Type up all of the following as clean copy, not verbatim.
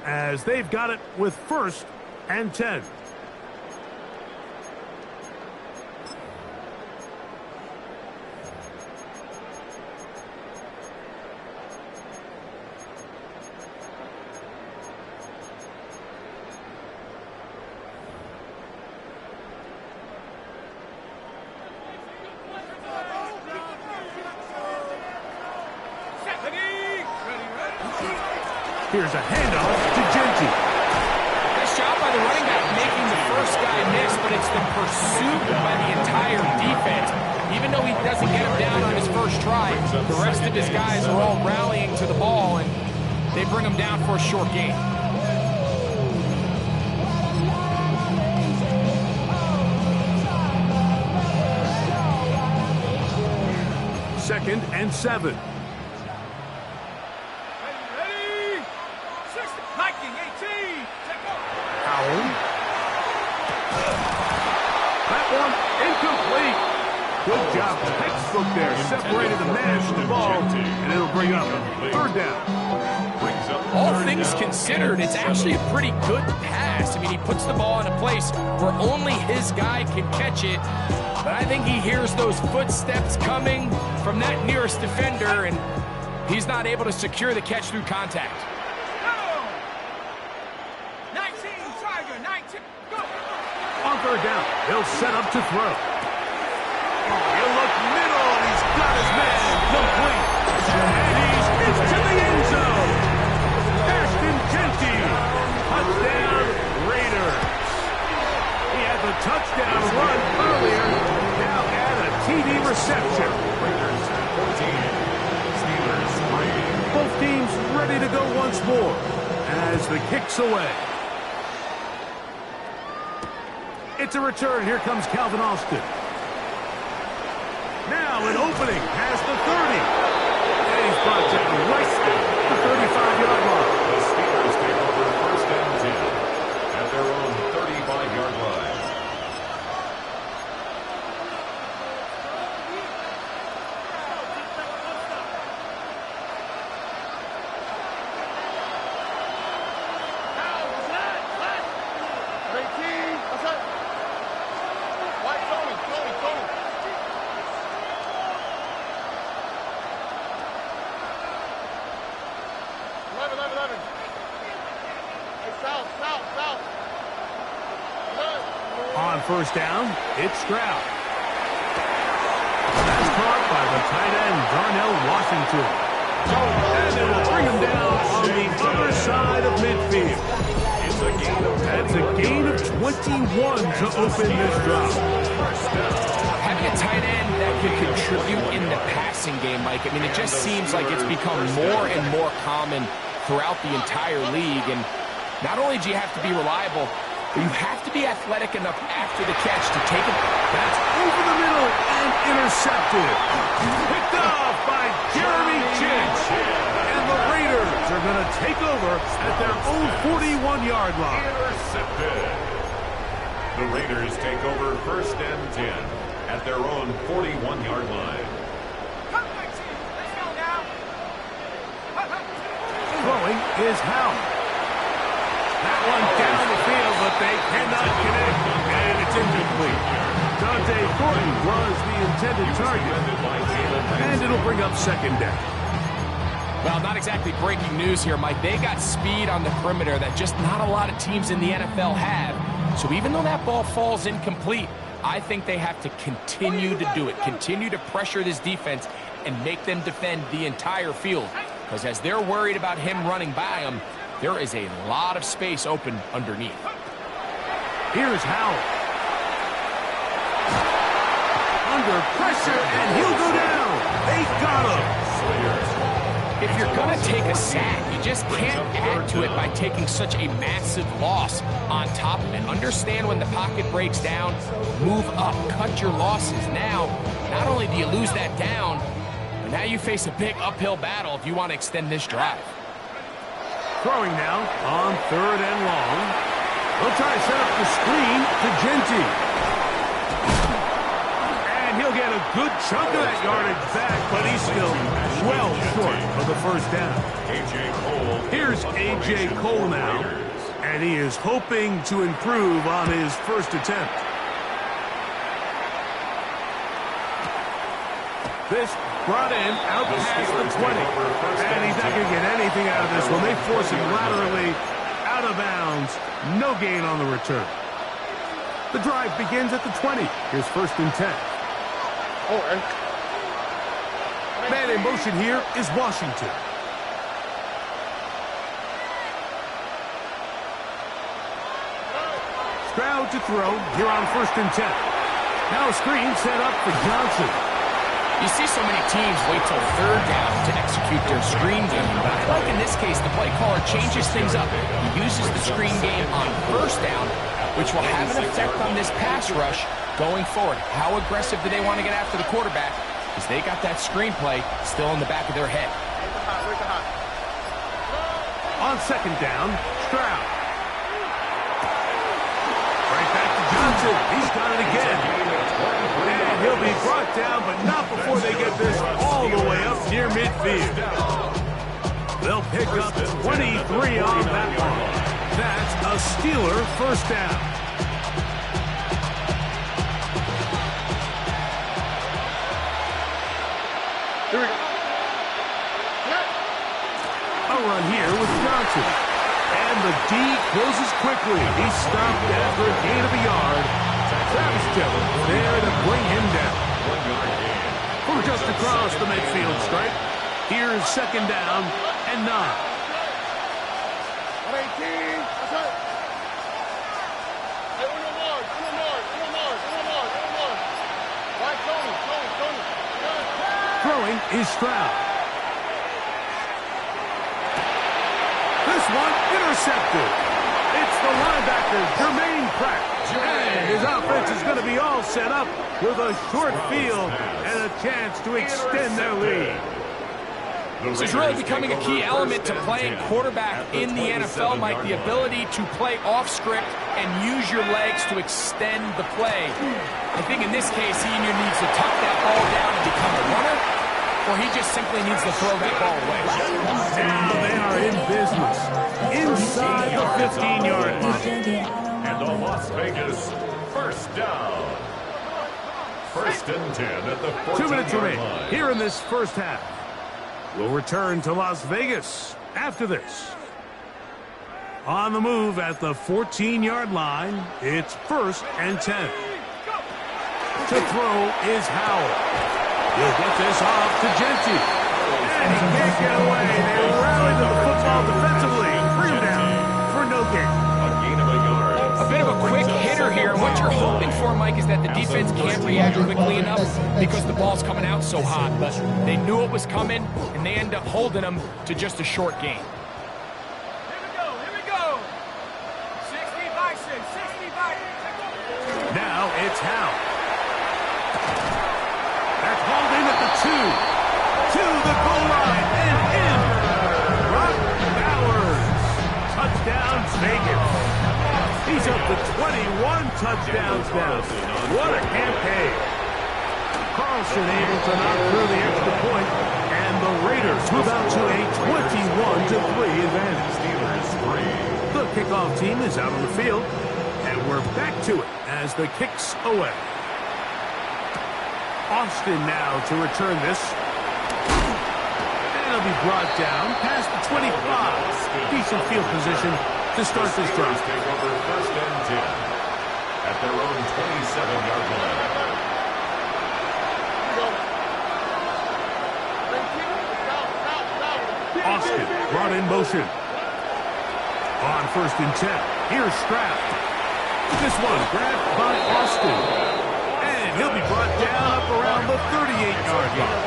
as they've got it with 1st and 10. Here's a handoff to Genti. Nice job by the running back making the first guy miss, but it's the pursuit by the entire defense. Even though he doesn't get him down on his first try, the rest of his guys are all rallying to the ball, and they bring him down for a short gain. Second and 7. That one incomplete. Good job. Textbook there. Separated the man from the ball, and it'll bring up 3rd down. All things considered, it's actually a pretty good pass. I mean, he puts the ball in a place where only his guy can catch it. But I think he hears those footsteps coming from that nearest defender, and he's not able to secure the catch through contact. On 3rd down, he'll set up to throw. He'll look middle, and he's got his man complete. And he's into the end zone. Ashton Genti, touchdown Raiders. He had the touchdown run earlier, now add a TD reception. Raiders 14, Steelers 3. Both teams ready to go once more as the kick's away. It's a return. Here comes Calvin Austin. Now an opening has the 30. And he's brought down right at the 35-yard line. The Steelers take over 1st and 10 at their own 35-yard line. On 1st down, it's Stroud. That's caught by the tight end, Darnell Washington. And it will bring him down on the other side of midfield. That's a gain of 21 to open this drive. Having a tight end that can contribute in the passing game, Mike, I mean, it just seems like it's become more and more common throughout the entire league. And not only do you have to be reliable, but you have to be athletic enough after the catch to take it. That's over the middle and intercepted. Picked off by Jeremy Chich. And the Raiders are going to take over at their own 41-yard line. Intercepted. The Raiders take over 1st and 10 at their own 41-yard line. Throwing is Howard. That one down the field, but they cannot connect, and it's incomplete. Dante Thornton was the intended target, and it'll bring up 2nd down. Well, not exactly breaking news here, Mike. They got speed on the perimeter that just not a lot of teams in the NFL have. So even though that ball falls incomplete, I think they have to continue to do it, continue to pressure this defense and make them defend the entire field. Because as they're worried about him running by them, there is a lot of space open underneath. Here's Howard. Under pressure, and he'll go down. They got him. If you're going to take a sack, you just can't add to it by taking such a massive loss on top of it. Understand when the pocket breaks down, move up, cut your losses. Now, not only do you lose that down, but now you face a big uphill battle if you want to extend this drive. Throwing now on 3rd and long. They'll try to set up the screen to Genti. And he'll get a a good chunk of that yardage back, but he's still well short of the first down. A.J. Cole. Here's A.J. Cole now, and he is hoping to improve on his first attempt. This brought in out past the 20, and he's not going to get anything out of this one. They force him laterally out of bounds. No gain on the return. The drive begins at the 20. Here's 1st and 10. Man in motion here is Washington. Stroud to throw here on 1st and 10. Now a screen set up for Johnson. You see so many teams wait till 3rd down to execute their screen game. But I like in this case, the play caller changes things up. He uses the screen game on 1st down, which will have an effect on this pass rush going forward. How aggressive do they want to get after the quarterback? Because they got that screenplay still in the back of their head. On 2nd down, Stroud. Right back to Johnson. He's done it again. And he'll be brought down, but not before they get this all the way up near midfield. They'll pick up 23 on that one. That's a Steeler 1st down. Here we go. A run here with Johnson. And the D closes quickly. He's stopped after a gain of a yard. Travis Jones there to bring him down. 1 yard gain. From just across the midfield stripe. Here's 2nd down and 9. 18. That's right. Hey, Uno more. Right, Tony. Throwing is Stroud. This one intercepted. It's the linebacker, Jermaine Pratt. And his offense is going to be all set up with a short field and a chance to extend their lead. This is really becoming a key element to playing quarterback in the NFL, Mike, the ability to play off script and use your legs to extend the play. I think in this case, he either needs to tuck that ball down and become a runner, or he just simply needs to throw that ball away. And they are in business inside the 15-yard line. And the Las Vegas 1st down. 1st and 10 at the 14-yard 2 minutes remain line. here in this first half. We'll return to Las Vegas after this. On the move at the 14-yard line, it's 1st and 10. To throw is Howell. He'll get this off to Genti. And he can't get away. They rally to the football defensively. Bring him down for no gain. A gain of a yard. A bit of a quick hitter here. What you're hoping for, Mike, is that the defense can't react quickly enough because the ball's coming out so hot. But they knew it was coming, and they end up holding them to just a short gain. Here we go. 60 by 6. Now it's Howell. That's hauled in at the 2. To the goal line and in. Brock Bowers. Touchdown Vegas. He's up to 21 touchdowns now. What a campaign. Carlson able to knock through the extra point, and the Raiders move out to a 21-3 advantage. Steelers 3. The kickoff team is out on the field, and we're back to it as the kick's away. Austin now to return this. And he'll be brought down past the 25. Decent field position to start this drive. Take over 1st and 10 at their own 27-yard line. Austin brought in motion. On 1st and 10. Here's Stroud. This one grabbed by Austin. And he'll be brought down up around the 38-yard line.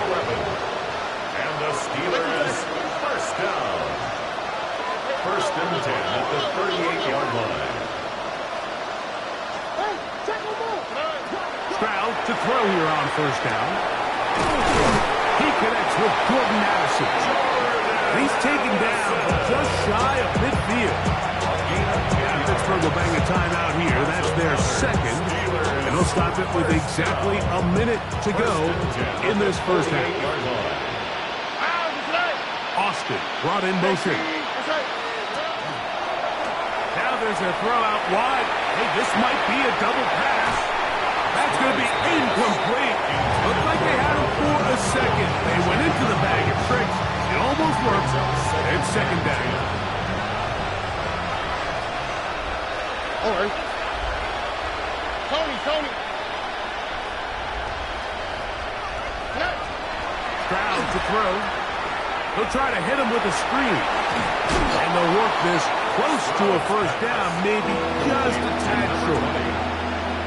And the Steelers 1st down. 1st and 10 at the 38-yard line. Stroud to throw here on 1st down. He connects with Jordan Addison. He's taken down just shy of midfield. And Pittsburgh will bang a timeout here. That's their 2nd. And And they'll stop it with exactly a minute to go in this first half. Austin brought in motion. Now there's a throw out wide. Hey, this might be a double pass. That's going to be incomplete. Looked like they had him for a second. They went into the bag of tricks. It almost works. It's second down. All right. Tony. Stroud to throw. They'll try to hit him with a screen. And they'll work this close to a first down, maybe just a tad short.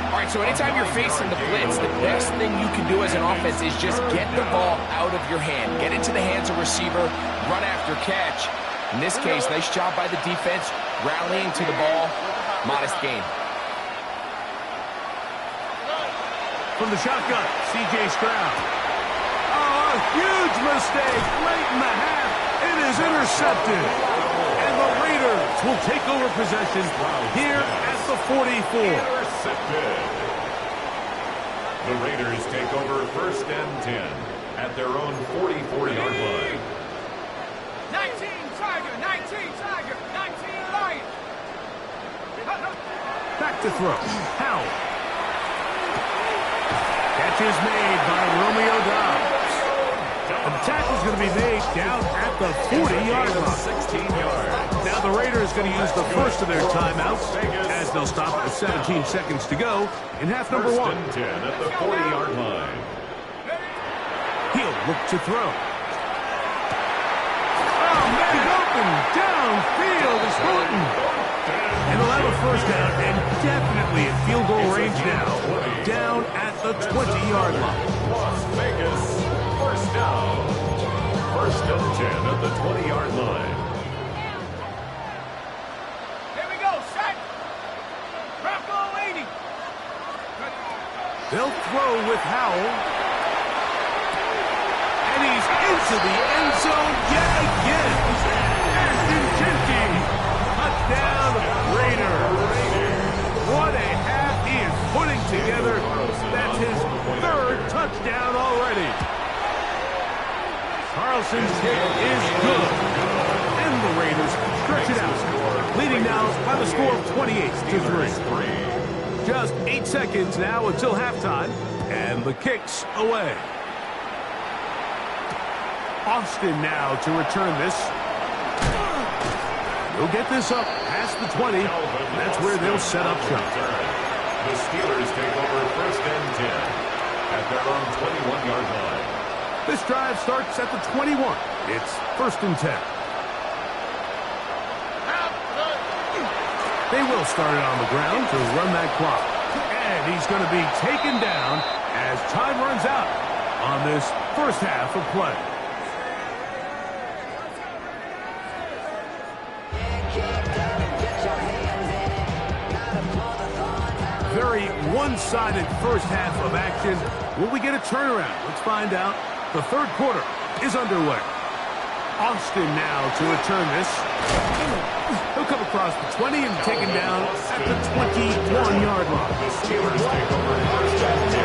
All right, so anytime you're facing the blitz, the best thing you can do as an offense is just get the ball out of your hand. Get into the hands of receiver, run after catch. In this case, nice job by the defense, rallying to the ball. Modest gain. From the shotgun, C.J. Stroud. Oh, a huge mistake late in the half. It is intercepted. And the Raiders will take over possession here at the 44. Intercepted. The Raiders take over first and 10 at their own 44-yard line. 19 Tiger, 19 Lion. Back to throw. Howell. Catch is made by Romeo Doubs. And the tackle's going to be made down at the 40-yard line. 16 yards. Now the Raiders going to use the first of their timeouts as they'll stop with 17 seconds to go in half number First one. and 10 at the 40-yard line. He'll look to throw. Oh, man, open downfield is Horton. And they'll have a first down and definitely in field goal range now, down at the 20-yard line. Las Vegas, first down. First and 10 at the 20-yard line. Here we go, set. Bronco leading. They'll throw with Howell. And he's into the end zone yet again. Ashton Jenkins. Touchdown, Raiders. What a half he is putting together. That's his third touchdown already. Carlson's kick is good. And the Raiders stretch it out, leading now by the score of 28-3. Just 8 seconds now until halftime, and the kick's away. Austin now to return this. He'll get this up past the 20. That's where they'll set up shop. The Steelers take over first and 10 at their own 21-yard line. This drive starts at the 21. It's first and 10. They will start it on the ground to run that clock. And he's going to be taken down as time runs out on this first half of play. Very one-sided first half of action. Will we get a turnaround? Let's find out. The third quarter is underway. Austin now to return this. He'll come across the 20 and taken down at the 21-yard line. The Steelers take over first and 10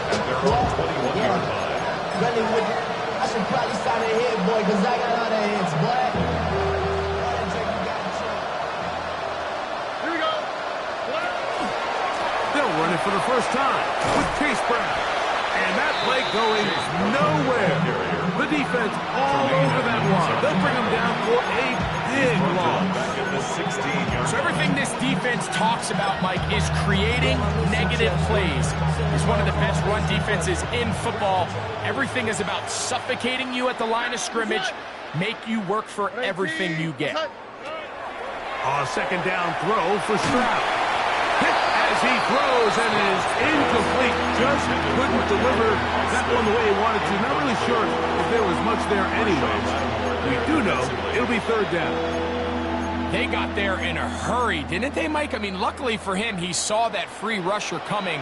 at their own 21-yard line. Running with it. I should probably sign a hit, boy, because I got all the hits, boy. Here we go. They'll run it for the first time with Chase Brown. And that play going nowhere. The defense all over that line. They'll bring him down for a big loss. Back at the 16-yard So everything this defense talks about, Mike, is creating negative plays. It's one of the best run defenses in football. Everything is about suffocating you at the line of scrimmage, make you work for everything you get. A second down throw for Stroud. Hit as he throws and is incomplete. Just couldn't deliver that one the way he wanted to. Not really sure if there was much there anyways. We do know it'll be third down. They got there in a hurry, didn't they, Mike? I mean, luckily for him, he saw that free rusher coming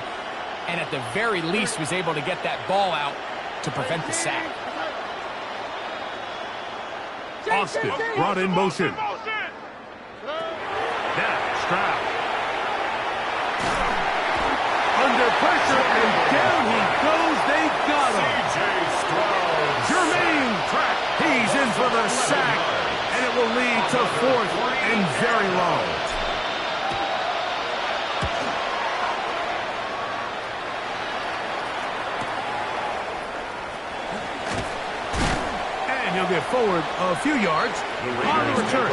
and at the very least was able to get that ball out to prevent the sack. Austin brought in motion. Now Stroud. Under will lead to 4th and very long. And he'll get forward a few yards on the return.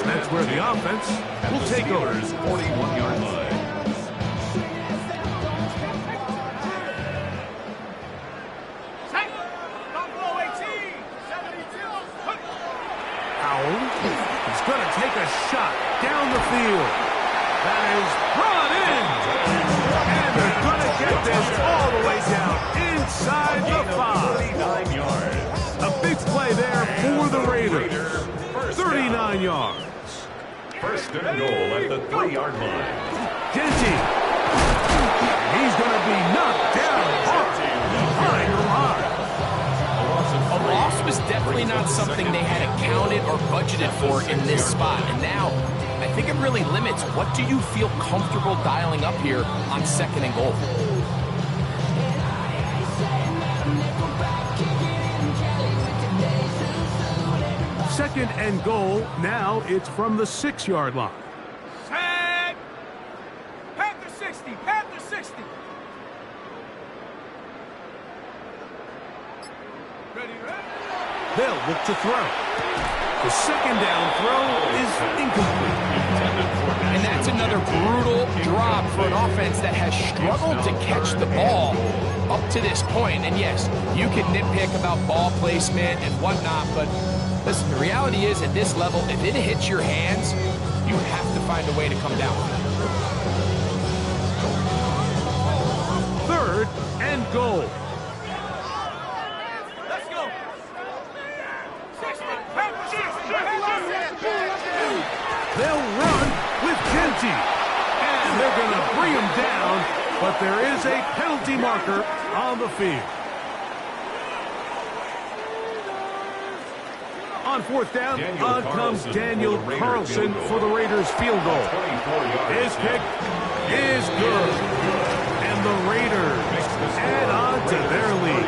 That's where the offense will take over. 41-yard line. He's going to take a shot down the field. That is brought in. And they're going to get this all the way down inside the 5. 39 yards. A big play there for the Raiders. 39 yards. First and goal at the 3-yard line. Genty. He's going to be knocked down hard behind the line. A loss was definitely not something they had accounted or budgeted for in this spot. And now, I think it really limits what do you feel comfortable dialing up here on 2nd and goal. Second and goal. Now it's from the 6-yard line. Set. Panther 60. Panther 60. Ready, ready. They'll look to throw. The second down throw is incomplete. And that's another brutal drop for an offense that has struggled to catch the ball up to this point. And yes, you can nitpick about ball placement and whatnot, but listen, the reality is at this level, if it hits your hands, you have to find a way to come down with it. 3rd and goal. Let's go. 60. Panther 60. They'll run with Genty. And they're going to bring him down, but there is a penalty marker on the field. On 4th down, on comes Daniel Carlson for the Raiders field goal. His kick is good. And the Raiders add on to their lead.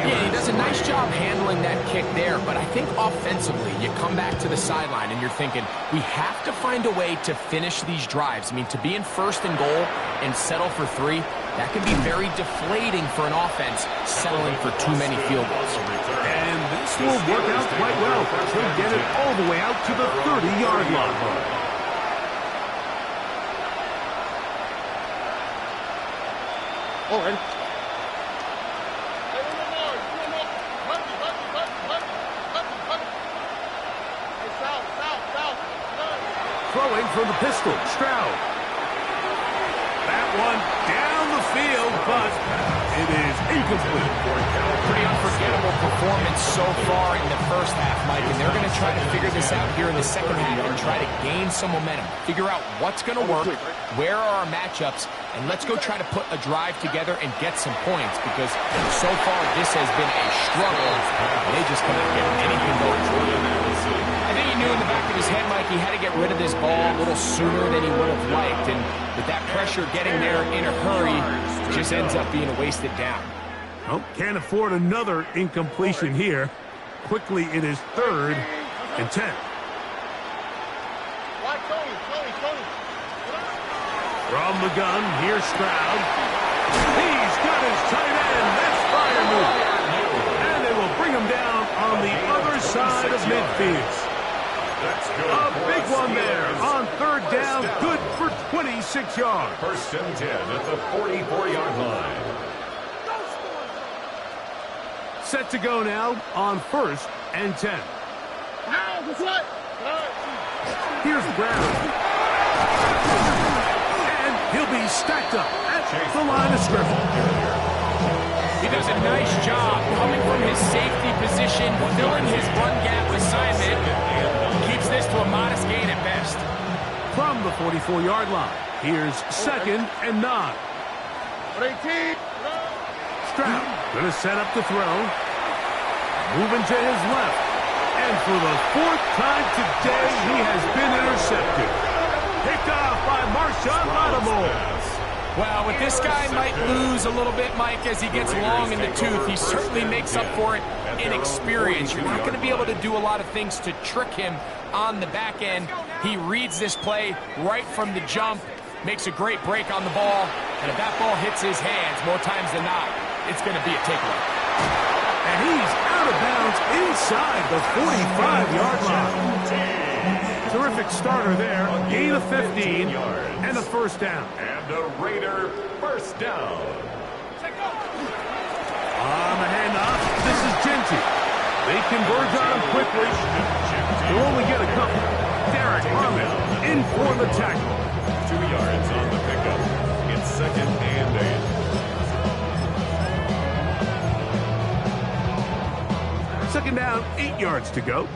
Yeah, he does a nice job handling that kick there, but I think offensively, you come back to the sideline and you're thinking, we have to find a way to finish these drives. I mean, to be in 1st and goal and settle for 3, that can be very deflating for an offense settling for too many field goals. And this will work out quite well. He'll get it all the way out to the 30-yard line. All right. Throwing from the pistol, Stroud. That one down the field, but it is incomplete. Pretty unforgettable performance so far in the first half, Mike, and they're going to try to figure this out here in the second half and try to gain some momentum, figure out what's going to work, where are our matchups, and let's go try to put a drive together and get some points, because so far this has been a struggle. They just cannot get anything going. I think he knew in the back of his head, Mike, he had to get rid of this ball a little sooner than he would have liked, and with that pressure getting there in a hurry, it just ends up being a wasted down. Well, can't afford another incompletion here. Quickly, it is 3rd and 10. From the gun, here's Stroud. He's got his tight end. That's Freiermuth. And they will bring him down on the other side of midfield. A big one there on 3rd down. Good for 26 yards. 1st and 10 at the 44-yard line. Set to go now on 1st and 10. Here's Brown. And he'll be stacked up at the line of scrimmage. He does a nice job coming from his safety position, filling his run gap assignment. Keeps this to a modest gain at best. From the 44-yard line, here's 2nd and 9. Stroud going to set up the throw. Moving to his left. And for the 4th time today, he has been intercepted. Picked off by Marshawn Lattimore. Well, with this guy might lose a little bit, Mike, as he gets long in the tooth. He certainly makes up for it in experience. You're not going to be able to do a lot of things to trick him on the back end. He reads this play right from the jump, makes a great break on the ball, and if that ball hits his hands more times than not, it's going to be a takeaway. And he's out of bounds inside the 45-yard line. Terrific starter there. Gain of 15 and a first down. And a Raider first down. On the handoff, this is Genty. They converge on him quickly. They'll only get a couple. Derek Harmon in for the tackle. 2 yards on the pickup. It's 2nd and 8. Second down, 8 yards to go.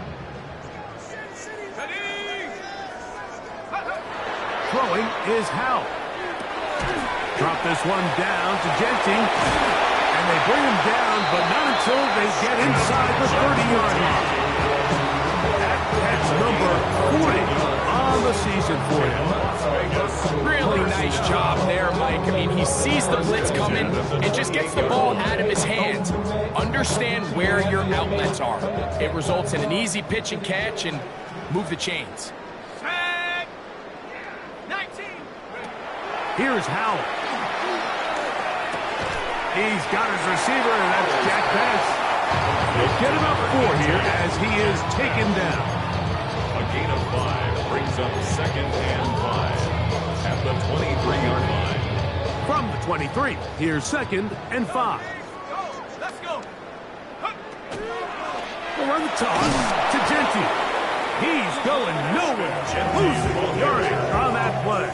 Throwing is Howell. Drop this one down to Genty. And they bring him down, but not until they get inside the 30-yard line. That's number 40 on the season for him. Really nice job there, Mike. I mean, he sees the blitz coming and just gets the ball out of his hands. Understand where your outlets are. It results in an easy pitch and catch and move the chains. Here's Howell. He's got his receiver, and that's Jack Bass. They'll get him up 4 here as he is taken down. A gain of 5 brings up 2nd and 5 at the 23-yard line. From the 23, here's 2nd and 5. Let's go. We'll run the toss to Genty. He's going nowhere. Losing yardage on that play.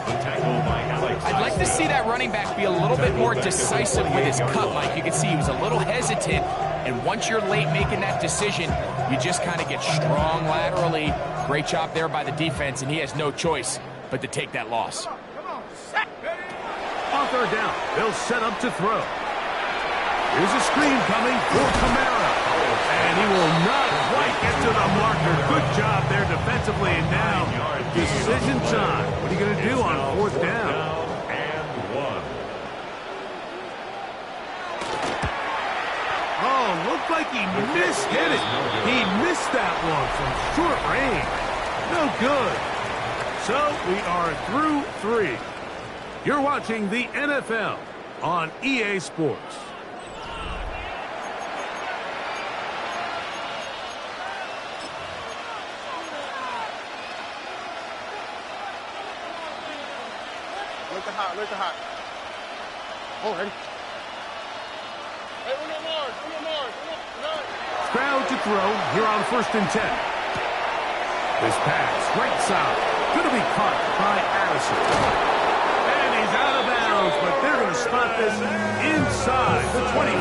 I'd like to see that running back be a little bit more decisive with his cut, Mike. You can see he was a little hesitant, and once you're late making that decision, you just kind of get strong laterally. Great job there by the defense, and he has no choice but to take that loss. On third down, they'll set up to throw. Here's a screen coming for Kamara. And he will not quite get to the marker. Good job there defensively. And now, decision time. What are you going to do on 4th down? And 1. Oh, looked like he mishit it. He missed that one from short range. No good. So we are through 3. You're watching the NFL on EA Sports. Look at hot. Oh, ready. Hey, Uno Mars. Crowd to throw here on 1st and 10. This pass, right side, going to be caught by Addison. And he's out of bounds, but they're going to spot this inside the 25.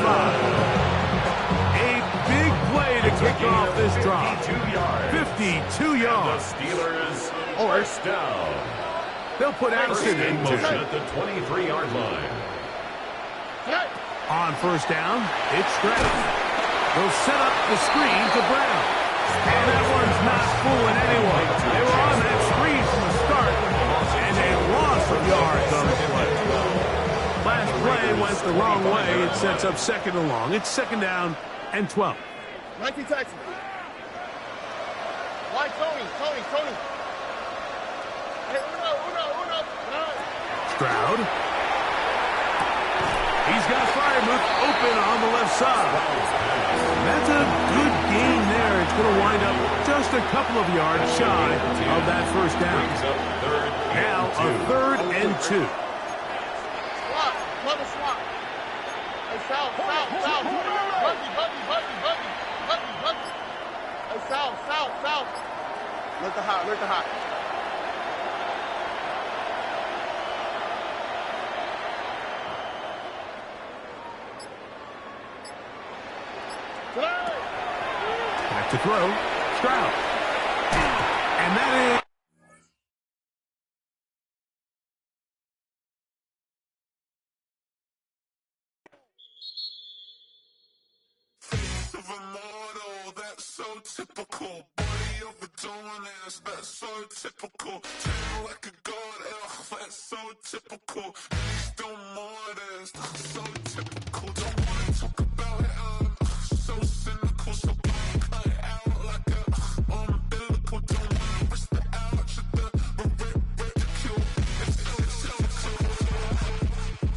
A big play to kick off this drive. 52 yards. The Steelers first down. They'll put Addison in motion motion. at the 23-yard line. On 1st down, it's Stroud. They'll set up the screen to Brown. And that one's not fooling anyone. They were on that screen from the start, and a loss of yards on the play. Last play went the wrong way. It sets up 2nd and long. It's 2nd down and 12. Nike Texas. Why Tony? Hey, Uno. Stroud. He's got Freiermuth open on the left side. That's a good gain there. It's going to wind up just a couple of yards shy of that 1st down. Now a 3rd and 2. Swap. Another swap. Hey, South. Buggy. Hey, South. Look at hot. Back to throw. Stroud. And that is... So typical, body overdoing it, that's so typical. Turn like a god, That's so typical. Please don't more this. So typical. Don't wanna talk about it. So cynical. So cut it out like a umbilical. Don't wanna risk the ouch at the ridicule. It's so typical.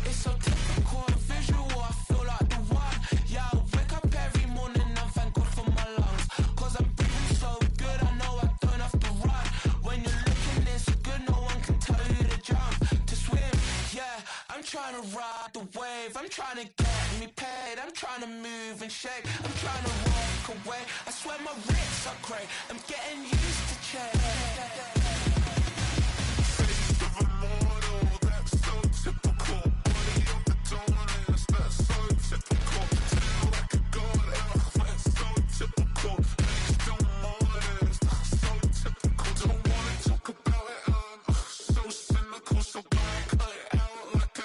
It's so typical. The visual, I feel like the one. Yeah, I wake up every morning and thank God for my lungs. Cause I'm breathing so good, I know I don't have to run. When you're looking this good, no one can tell you to jump, to swim. Yeah, I'm trying to ride the wave. I'm trying to get me paid. I'm trying to move and shake. I'm trying to walk away. I swear my wrists are great. I'm getting used to change. Face of a mortal, that's so typical. Body of the dominance, that's so typical. Feel like a god, that's so typical. Please don't more this, that's so typical. Don't wanna talk about it, so cynical. So cut it out like a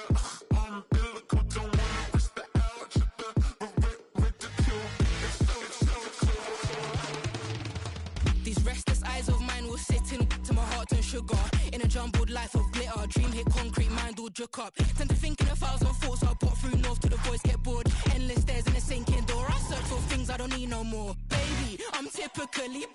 umbilical. Don't wanna risk the ouch at the ridicule. It's so typical. These restless eyes of mine will sit in to my heart and sugar. In a jumbled life of glitter, dream hit concrete, mind all jook up. Tend to think in 1,000 thoughts, I'll put through north till the voice get bored. Endless stairs in a sinking door, I search for things I don't need no more. Baby, I'm typically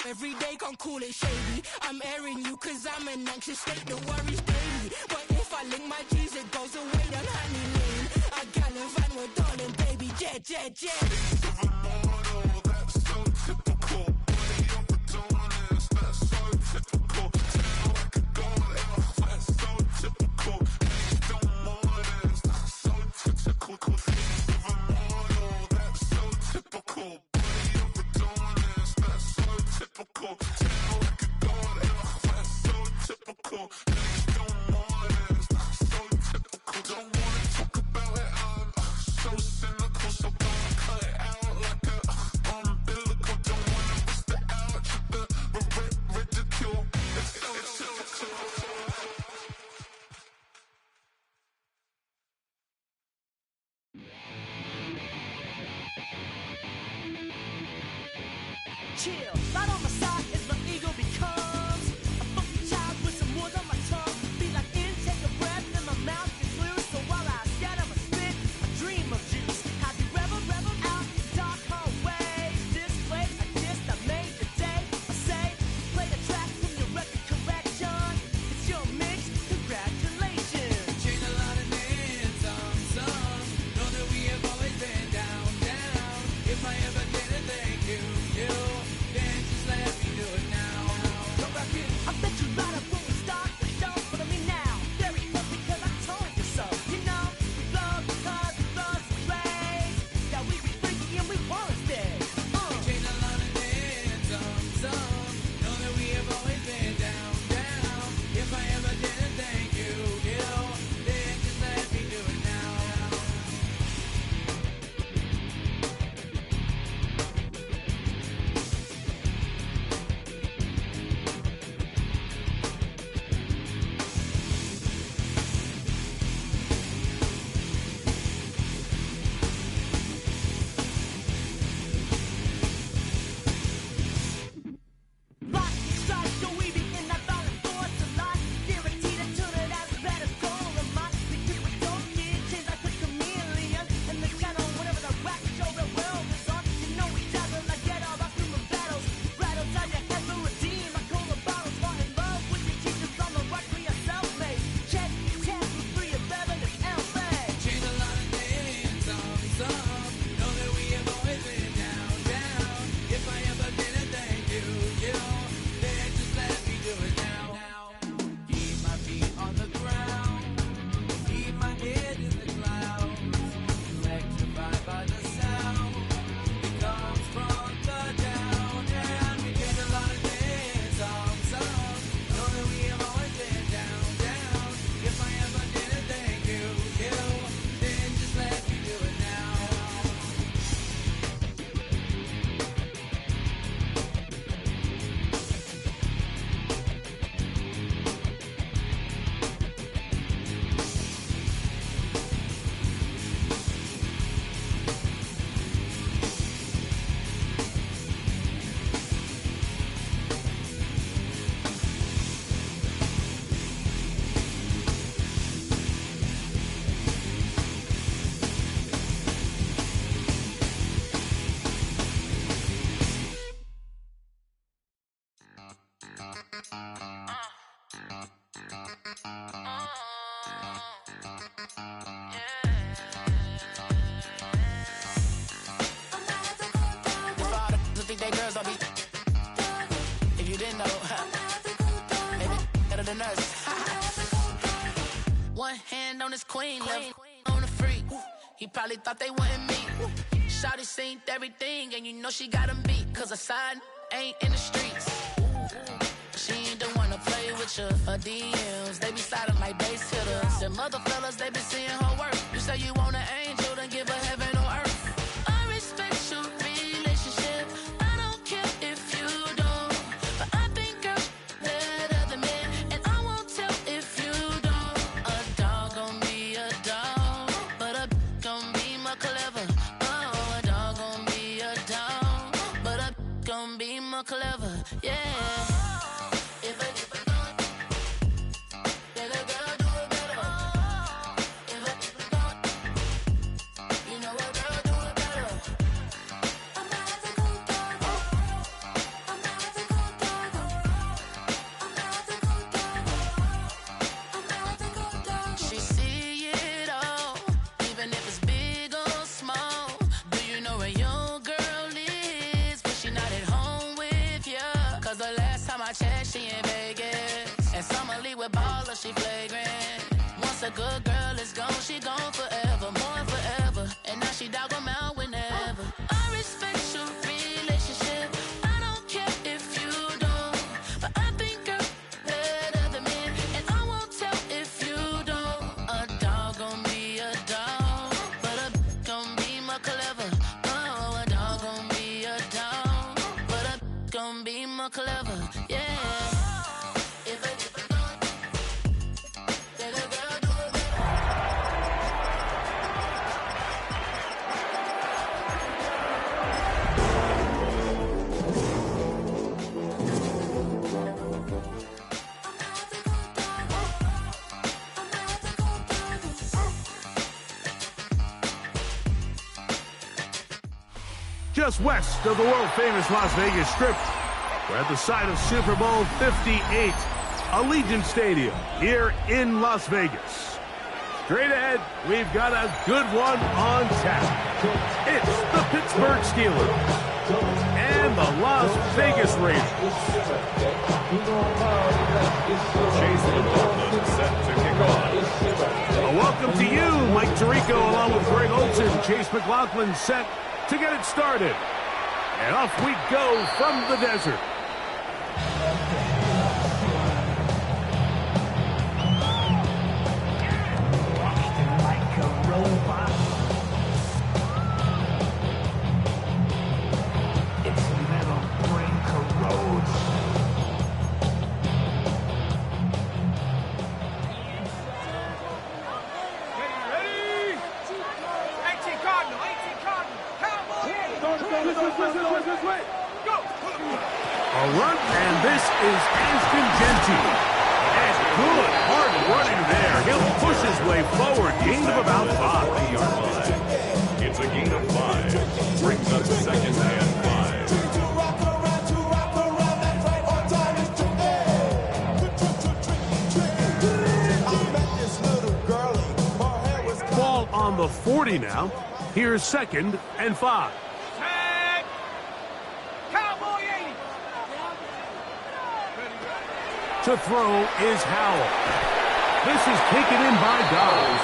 every day, can't call it shady. I'm airing you cause I'm an anxious state, the worries daily. But if I link my G's, it goes away down honey lane. I gallivant with darling, baby, jet, jet, jet. Face of a mortal, that's so typical. Body of the dominance, that's so typical. Feel like a god, that's so typical. Please don't more this, that's so typical. Face of a mortal, that's so typical. Body of the dominance, that's so typical. Feel like a god, that's so typical. Please don't more this, that's so typical. Don't wanna talk about it, so cynical. So cut it out like a umbilical. Don't wanna risk the ouch at the ridicule. It's so typical. Chill, right on my side as my ego becomes a funky child with some words on my tongue. Be like intake a breath and my mouth gets loose. So while I scatter my spit, I dream of juice. Have you rebel out in dark hallways? This place I kissed, I made the day. I say, play the track from your record collection. It's your mix, congratulations. Change a lot of names, some know that we have always been down. If I ever didn't thank you, then just let me than us. One hand on his queen, left on the freak. He probably thought they wouldn't meet. Shawty seen everything, and you know she got him beat. Cause her side ain't in the streets. She ain't the one to play with you. Her DMs, they be sliding like base hitters. And mother fellas, they be seeing her work. You say you want an angel, then give her heaven or earth. I respect your relationship. I don't care if you don't. But I think girls better than men. And I won't tell if you don't. A dog gon' be a dog, but a gon' be more clever. Oh, a dog gon' be a dog, but a gon' be more clever. Yeah. She in Vegas, and Summer Lee with baller, she flagrant. Once a good girl is gone, she gone forever, more than forever. And now she dog 'em out whenever. I respect your relationship. I don't care if you don't, but I think girls better than men, and I won't tell if you don't. A dog gon' be a dog, but a gon' be more clever. Oh, a dog gon' be a dog, but a gon' be more clever. Yeah. Just west of the world-famous Las Vegas Strip, we're at the site of Super Bowl 58, Allegiant Stadium, here in Las Vegas. Straight ahead, we've got a good one on tap. It's the Pittsburgh Steelers and the Las Vegas Raiders. Chase McLaughlin set to kick off. Welcome to you, Mike Tirico, along with Greg Olson. Chase McLaughlin set to get it started. And off we go from the desert. Walking like a robot. Its metal brain corrodes. Ready? 18 Cardinal, 18 Cardinal. Cowboy! This way. Go! A run, and this is Ashton Jeanty. And good, hard running there. He'll push his way forward. Gain of about 5-yard line. It's a gain of 5. Brings up second and 5. Ball on the 40 now. Here's 2nd and 5. Tag! Cowboy 80! To throw is Howell. This is taken in by Dobbs.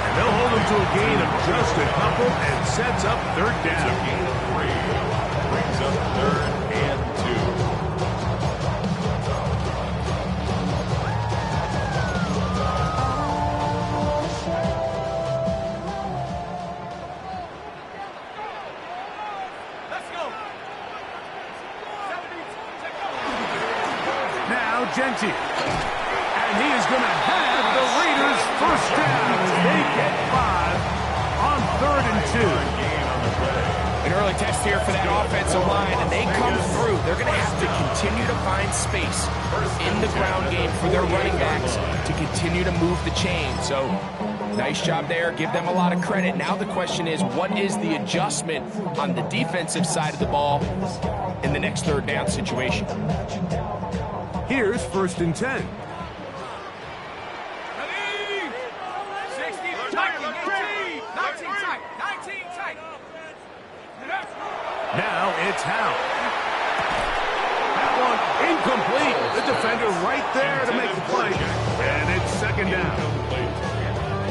And they'll hold him to a gain of just a couple and sets up 3rd It's a down. gain of 3. Brings up 3rd and 2. Let's go! 70, check go! Now Jeanty. And he is going to have the Raiders first down as they get 5 on 3rd and 2. An early test here for that offensive line, and they come through. They're going to have to continue to find space in the ground game for their running backs to continue to move the chain. So, nice job there. Give them a lot of credit. Now the question is, what is the adjustment on the defensive side of the ball in the next 3rd down situation? Here's 1st and 10. Ready? 60, 19, 18, 19 tight, 19 tight. Now it's Howell. That one incomplete. The defender right there to make second down.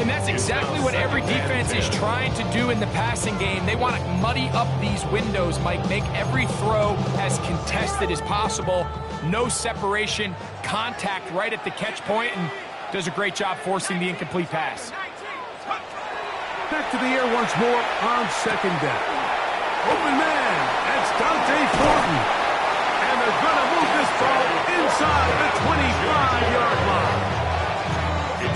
And that's exactly what every defense is trying to do in the passing game. They want to muddy up these windows, Mike, make every throw as contested as possible. No separation, contact right at the catch point, and does a great job forcing the incomplete pass. Back to the air once more on second down. Open man, that's Dante Thornton. And they're going to move this ball inside the 25-yard line.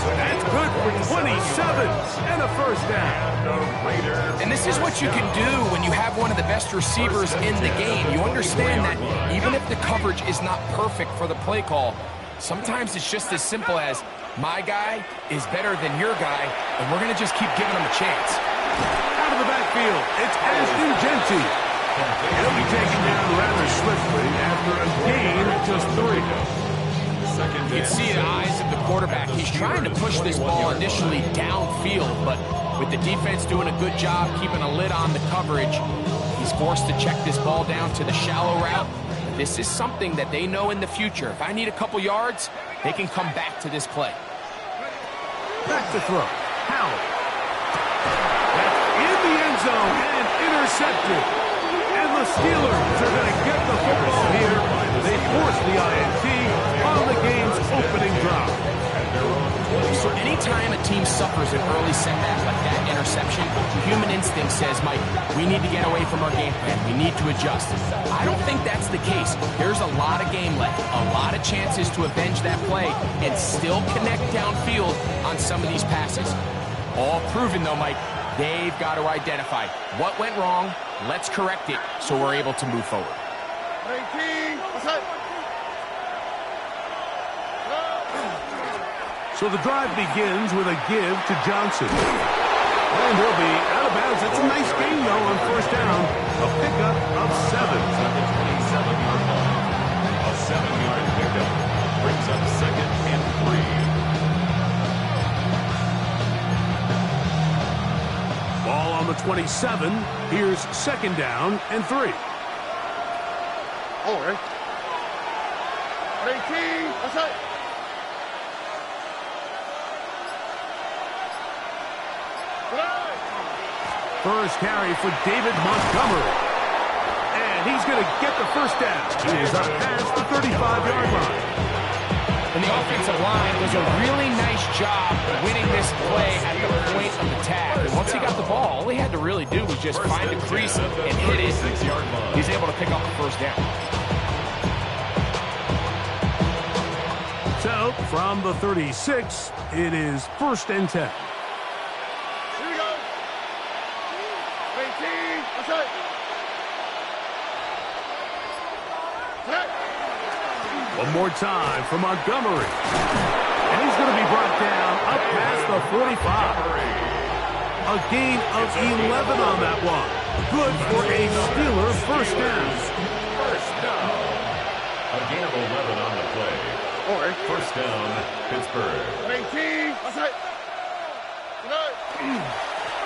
That's good for 27 and a first down. And this is what you can do when you have one of the best receivers in the game. You understand that even if the coverage is not perfect for the play call, sometimes it's just as simple as my guy is better than your guy, and we're going to just keep giving him a chance. Out of the backfield, it's Ashton Genty. He'll be taken down rather swiftly after a gain of just 3. You can see the eyes of the quarterback. He's trying to push this ball initially downfield, but with the defense doing a good job keeping a lid on the coverage, he's forced to check this ball down to the shallow route. This is something that they know in the future. If I need a couple yards, they can come back to this play. Back to throw. Howard. That's in the end zone and intercepted. And the Steelers are going to get the football here. They force the INT on the game's opening drive. So anytime a team suffers an early setback like that interception, human instinct says, Mike, we need to get away from our game plan. We need to adjust. I don't think that's the case. There's a lot of game left, a lot of chances to avenge that play and still connect downfield on some of these passes. All proven, though, Mike, they've got to identify what went wrong, let's correct it so we're able to move forward. 18, So the drive begins with a give to Johnson. And he'll be out of bounds. It's a nice game, though, on first down. A pickup of 7. At the 27-yard line. A 7-yard pickup brings up second and 3. Ball on the 27. Here's second down and 3. Oh, right. 18, that's it. First carry for David Montgomery. And he's going to get the first down. He is up past the 35-yard line. And the offensive line does a really nice job winning this play at the point of attack. And once he got the ball, all he had to really do was just find a crease and hit it. He's able to pick up the first down. So, from the 36, it is first and 10. Here we go. 18, that's it. One more time for Montgomery. And he's going to be brought down up past the 45. A gain of 11 on that one. Good for a Steeler first down. First down. A gain of 11 on the play. First down, Pittsburgh. 18, that's it.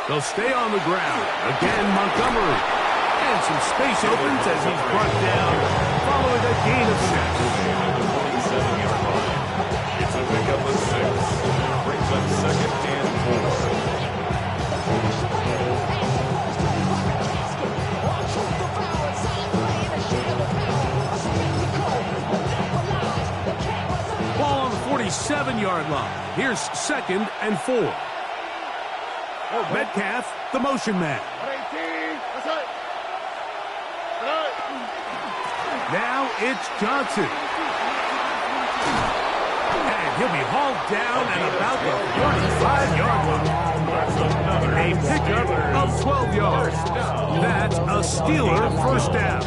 They'll stay on the ground. Again, Montgomery. And some space opens as he's brought down following a gain of 6. 27-yard line. It's a pickup of 6. Brings up second and 4. Ball on the 47-yard line. Here's second and 4. Metcalf, the motion man. 18, that's it. Now it's Johnson. And he'll be hauled down at about the 45-yard line. A pickup of 12 yards. That's a Steeler first down.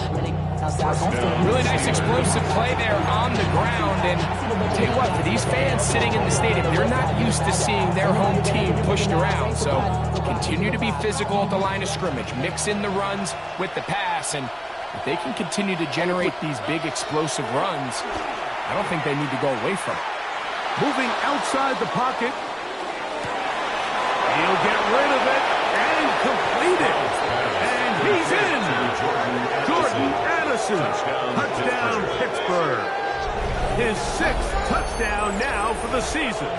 Really nice explosive play there on the ground. And I'll tell you what, for these fans sitting in the stadium, they're not used to seeing their home team pushed around. So continue to be physical at the line of scrimmage. Mix in the runs with the pass. And if they can continue to generate these big explosive runs, I don't think they need to go away from it. Moving outside the pocket. He'll get rid of it and complete it. And he's in. Jordan Addison. Touchdown, Pittsburgh. His 6th touchdown now for the season.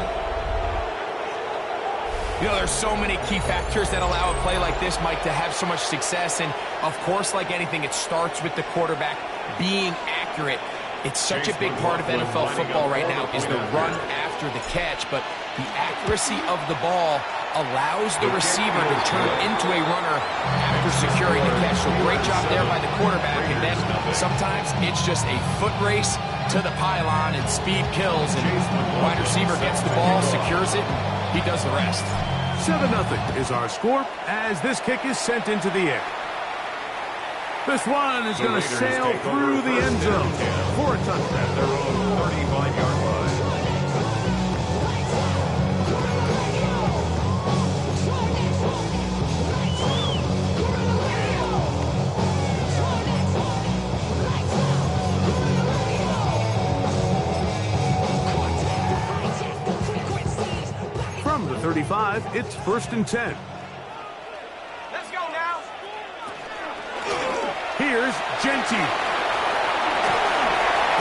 You know, there's so many key factors that allow a play like this, Mike, to have so much success. And, of course, like anything, it starts with the quarterback being accurate. It's such a big part of NFL football right now is the run after the catch. But the accuracy of the ball allows the receiver to turn into a runner after securing the catch. So great job there by the quarterback. And then sometimes it's just a foot race to the pylon and speed kills. And wide receiver gets the ball, secures it, and he does the rest. 7-0 is our score as this kick is sent into the air. This one is going to sail through the end zone for a touchdown. At their own 35-yard line. From the 35, it's 1st and 10. Let's go now. Here's Genty.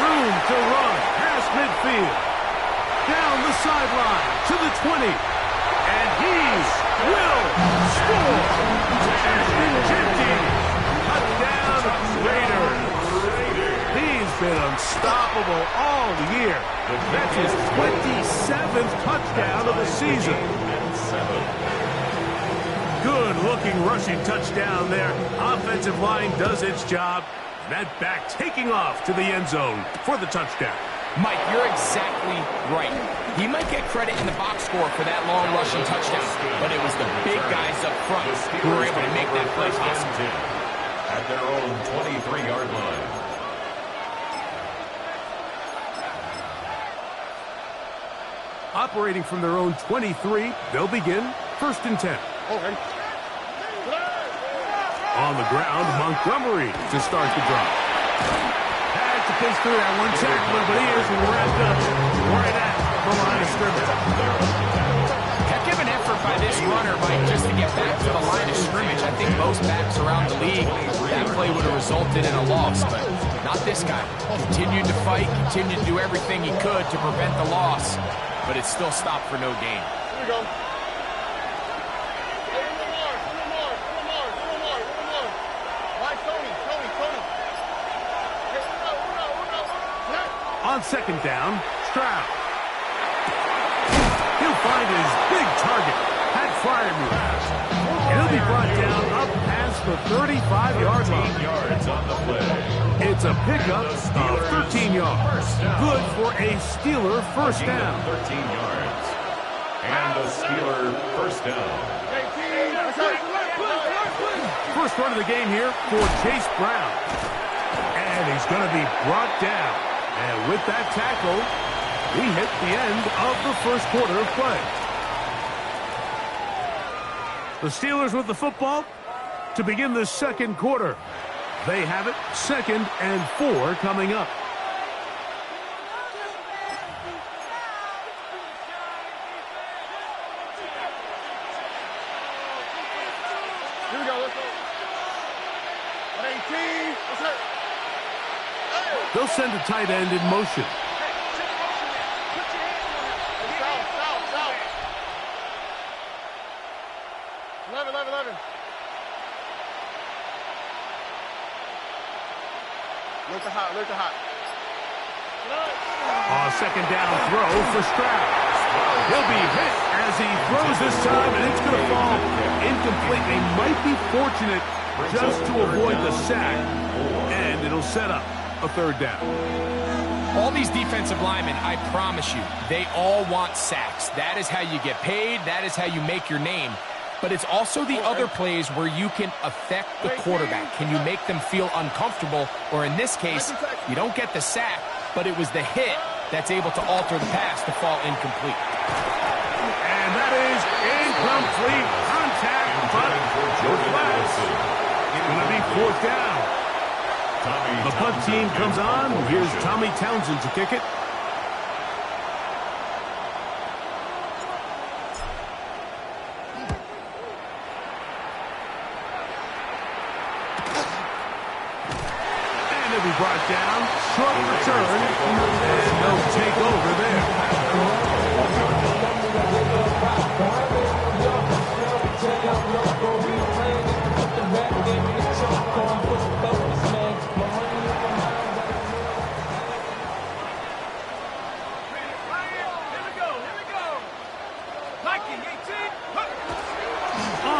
Room to run past midfield. Down the sideline to the 20. And he will score. Ashton Genty. Touchdown Raiders. He's been unstoppable all year. That's his 27th touchdown of the season. Good-looking rushing touchdown there. Offensive line does its job. That back taking off to the end zone for the touchdown. Mike, you're exactly right. He might get credit in the box score for that long rushing touchdown, but it was the big guys up front who were able to make that play possible. At their own 23-yard line. Operating from their own 23, they'll begin 1st and 10. Okay. On the ground, Montgomery to start the drive. Had to push through that one tackler, but he is wrapped up right at the line of scrimmage. Heck of an effort by this runner, Mike, just to get back to the line of scrimmage. I think most backs around the league, that play would have resulted in a loss, but not this guy. Continued to fight, continued to do everything he could to prevent the loss, but it still stopped for no gain. Here we go. On 2nd down, Stroud. He'll find his big target, Pat Freiermuth. He'll be brought down up past the 35-yard line. Yards on the play. It's a pickup of 13 yards. Good for a Steeler first down. 13 yards. And a Steeler first down. First run of the game here for Chase Brown. And he's going to be brought down. And with that tackle, we hit the end of the first quarter of play. The Steelers with the football to begin the second quarter. They have it 2nd and 4 coming up. Here we go. Let's go. 18. Let's hit. They'll send a tight end in motion. South. 11. Look to hot. A 2nd down throw for Stroud. He'll be hit as he throws this time, and it's going to fall incomplete. They might be fortunate just to avoid the sack, and it'll set up a 3rd down. All these defensive linemen, I promise you, they all want sacks. That is how you get paid. That is how you make your name. But it's also the other plays where you can affect the quarterback. Can you make them feel uncomfortable? Or in this case, you don't get the sack, but it was the hit that's able to alter the pass to fall incomplete. And that is incomplete contact, but no flags. It's going to be 4th down. The punt team comes on. Here's Tommy Townsend to kick it. And it'll be brought down. Short return. And they'll take over there.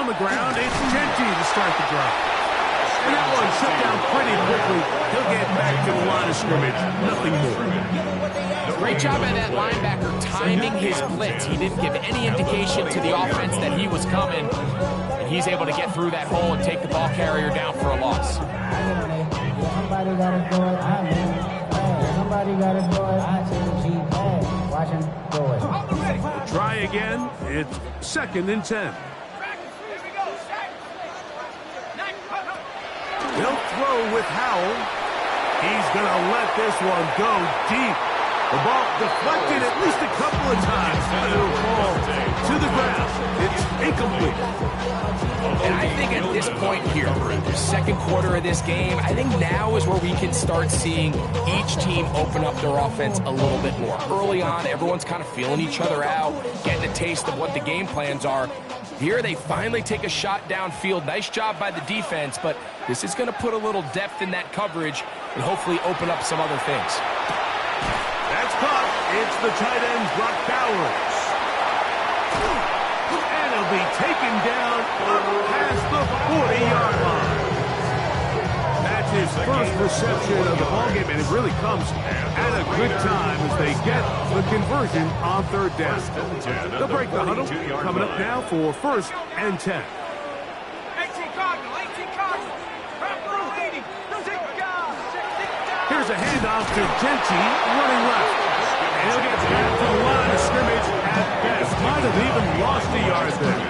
On the ground, it's Genty to start the drive. And that one shut down pretty quickly. He'll get back to the line of scrimmage. Nothing more. Great job by that linebacker timing his blitz. He didn't give any indication to the offense that he was coming. And he's able to get through that hole and take the ball carrier down for a loss. Somebody gotta do it. I mean, somebody gotta do it. I see watch him do it. Try again. It's 2nd and 10. They'll throw with Howell. He's going to let this one go deep. The ball deflected at least a couple of times. It'll fall to the ground. It's incomplete. And I think at this point here, the second quarter of this game, I think now is where we can start seeing each team open up their offense a little bit more. Early on, everyone's kind of feeling each other out, getting a taste of what the game plans are. Here they finally take a shot downfield. Nice job by the defense, but this is going to put a little depth in that coverage and hopefully open up some other things. That's caught. It's the tight end, Brock Bowers. And he'll be taken down past the 40-yard line. That's his first reception of the ballgame, and it really comes at a good time as they get the conversion on 3rd down. They'll break the huddle. Coming up now for 1st and 10. 18 Cardinal, 18 Cardinal. Run through 80. Here's a handoff to Genty, running left. And he'll get back to the line of scrimmage at best. Might have even lost a yard there.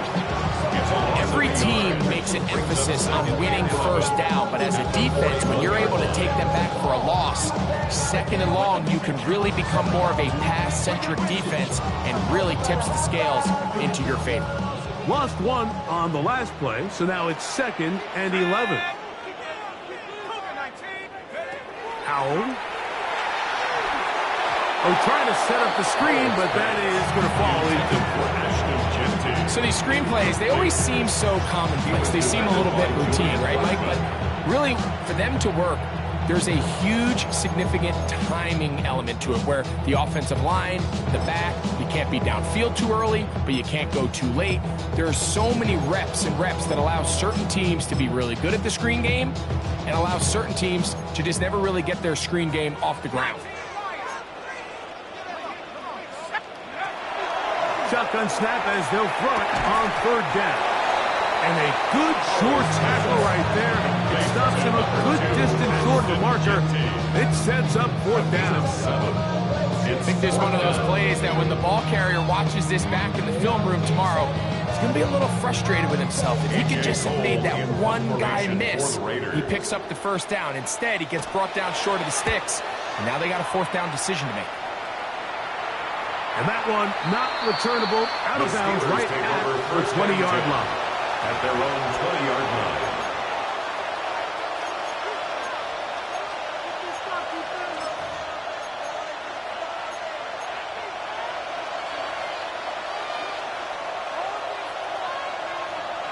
Every team makes an emphasis on winning 1st down, but as a defense, when you're able to take them back for a loss, 2nd and long, you can really become more of a pass-centric defense and really tips the scales into your favor. Lost one on the last play, so now it's 2nd and 11. Howell. Oh, trying to set up the screen, but that is going to fall into. So these screenplays, they always seem so commonplace. They seem a little bit routine, right, Mike? But really, for them to work, there's a huge, significant timing element to it where the offensive line, the back, you can't be downfield too early, but you can't go too late. There's so many reps and reps that allow certain teams to be really good at the screen game and allow certain teams to just never really get their screen game off the ground. Shotgun snap as they'll throw it on 3rd down. And a good short tackle right there. It stops him a good distance short of the marker. It sets up 4th down. I think there's one of those plays that when the ball carrier watches this back in the film room tomorrow, he's going to be a little frustrated with himself. If he could just have made that one guy miss, he picks up the 1st down. Instead, he gets brought down short of the sticks. And now they got a 4th down decision to make. And that one not returnable, out of bounds right at the 20-yard line. At their own 20-yard line.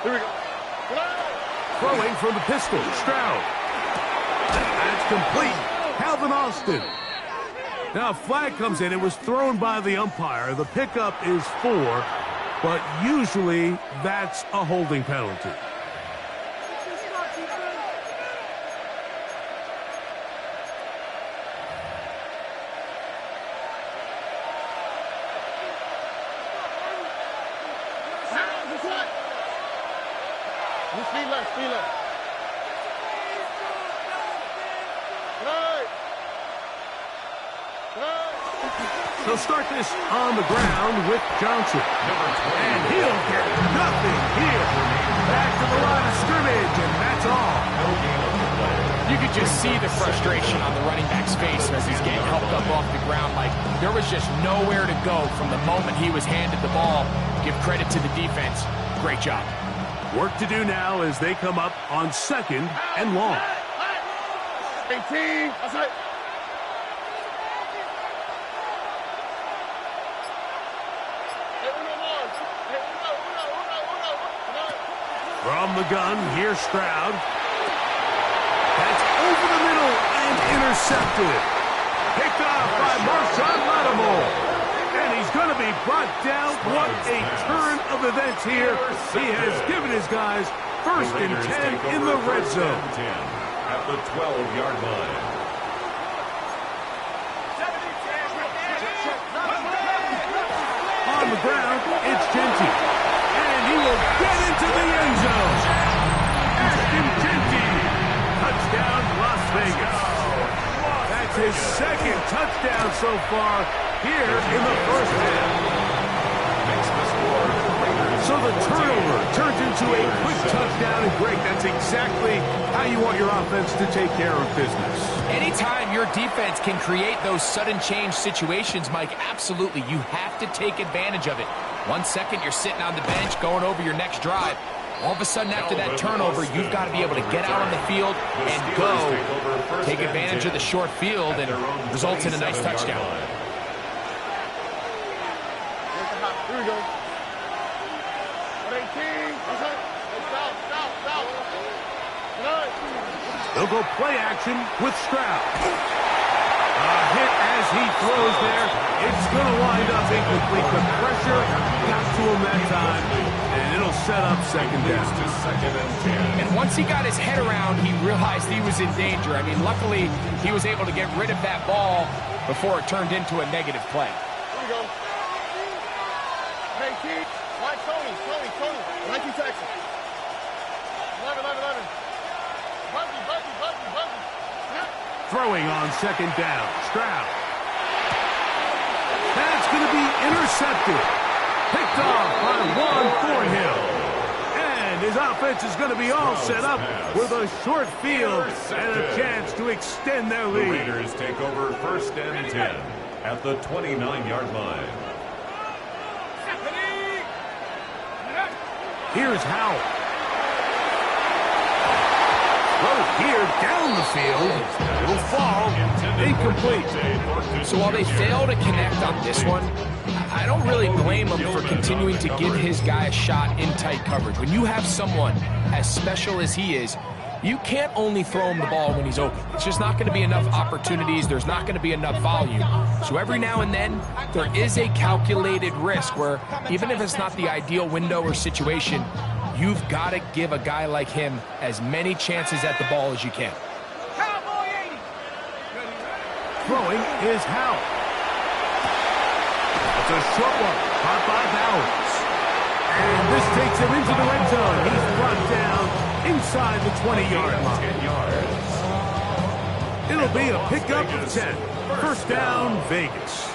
Here we go. Throwing from the pistol, Stroud. That's complete. Calvin Austin. Now a flag comes in. It was thrown by the umpire. The pickup is 4, but usually that's a holding penalty. Speed left, speed left. They'll start this on the ground with Johnson. And he'll get nothing here. Back to the line of scrimmage, and that's all. You could just see the frustration on the running back's face as he's getting helped up off the ground. Like, there was just nowhere to go from the moment he was handed the ball. Give credit to the defense. Great job. Work to do now as they come up on 2nd and long. 18. That's it. From the gun, here's Stroud. That's over the middle and intercepted. Picked off by Marshawn Lattimore. And he's going to be brought down. What a turn of events here. He has given his guys first and 10 in the red zone. At the 12-yard line. On the ground, it's Jeanty. And he will get into the end zone. Ashton Jeanty. Touchdown, Las Vegas. That's his second touchdown so far here in the first half. So the turnover turns into a quick touchdown, and Greg, that's exactly how you want your offense to take care of business. Anytime your defense can create those sudden change situations, Mike, absolutely, you have to take advantage of it. 1 second, you're sitting on the bench going over your next drive. All of a sudden, after that turnover, you've got to be able to get out on the field and go, take advantage of the short field, and results in a nice touchdown. Here we go. 18. They'll go play action with Stroud. A hit as he throws there. It's going to wind up incomplete. The pressure got to him that time, and it'll set up second down. And once he got his head around, he realized he was in danger. I mean, luckily, he was able to get rid of that ball before it turned into a negative play. Here we go. 19. Why Tony? 19 Texas. 11. Buggy. Throwing on second down. Stroud. That's going to be intercepted. Picked off by Juan Thornhill. And his offense is going to be all set up with a short field and a chance to extend their lead. The Raiders take over first and 10 at the 29-yard line. Here's Howell. Throw here down the field. Will fall. Incomplete. So while they fail to connect on this one, I don't really blame him for continuing to give his guy a shot in tight coverage. When you have someone as special as he is, you can't only throw him the ball when he's open. It's just not going to be enough opportunities. There's not going to be enough volume. So every now and then, there is a calculated risk where even if it's not the ideal window or situation, you've got to give a guy like him as many chances at the ball as you can. Throwing is Howell. It's a short one, caught by Bowers. And this takes him into the red zone. He's brought down inside the 20-yard line. It'll be a pickup of 10. First down, Vegas.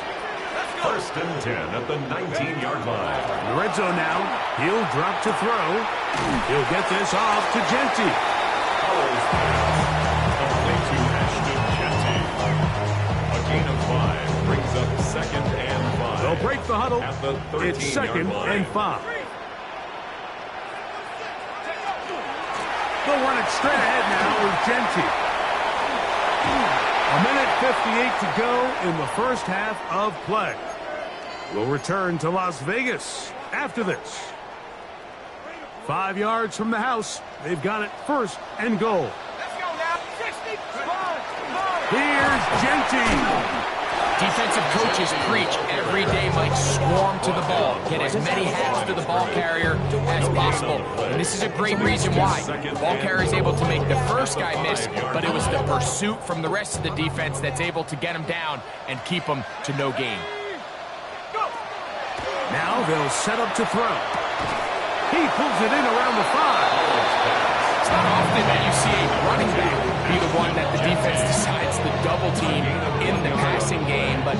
First and 10 at the 19-yard line. In the red zone now. He'll drop to throw. He'll get this off to Jeanty. Complete to Ashton Jeanty. A gain of 5 brings up second and 5. They'll break the huddle. At the 13-yard It's second line. and 5. They'll run it straight ahead now with Jeanty. A minute 58 to go in the first half of play. We'll return to Las Vegas after this. 5 yards from the house. They've got it first and goal. Let's go now. 60. Here's Jeanty. Defensive coaches preach every day, Mike, swarm to the ball. Get as many hats to the ball carrier as possible. And this is a great reason why. The ball carrier is able to make the first guy miss, but it was the pursuit from the rest of the defense that's able to get him down and keep him to no gain. Now they'll set up to throw. He pulls it in around the 5. It's not often that you see a running back be the one that the defense decides to double team in the passing game, but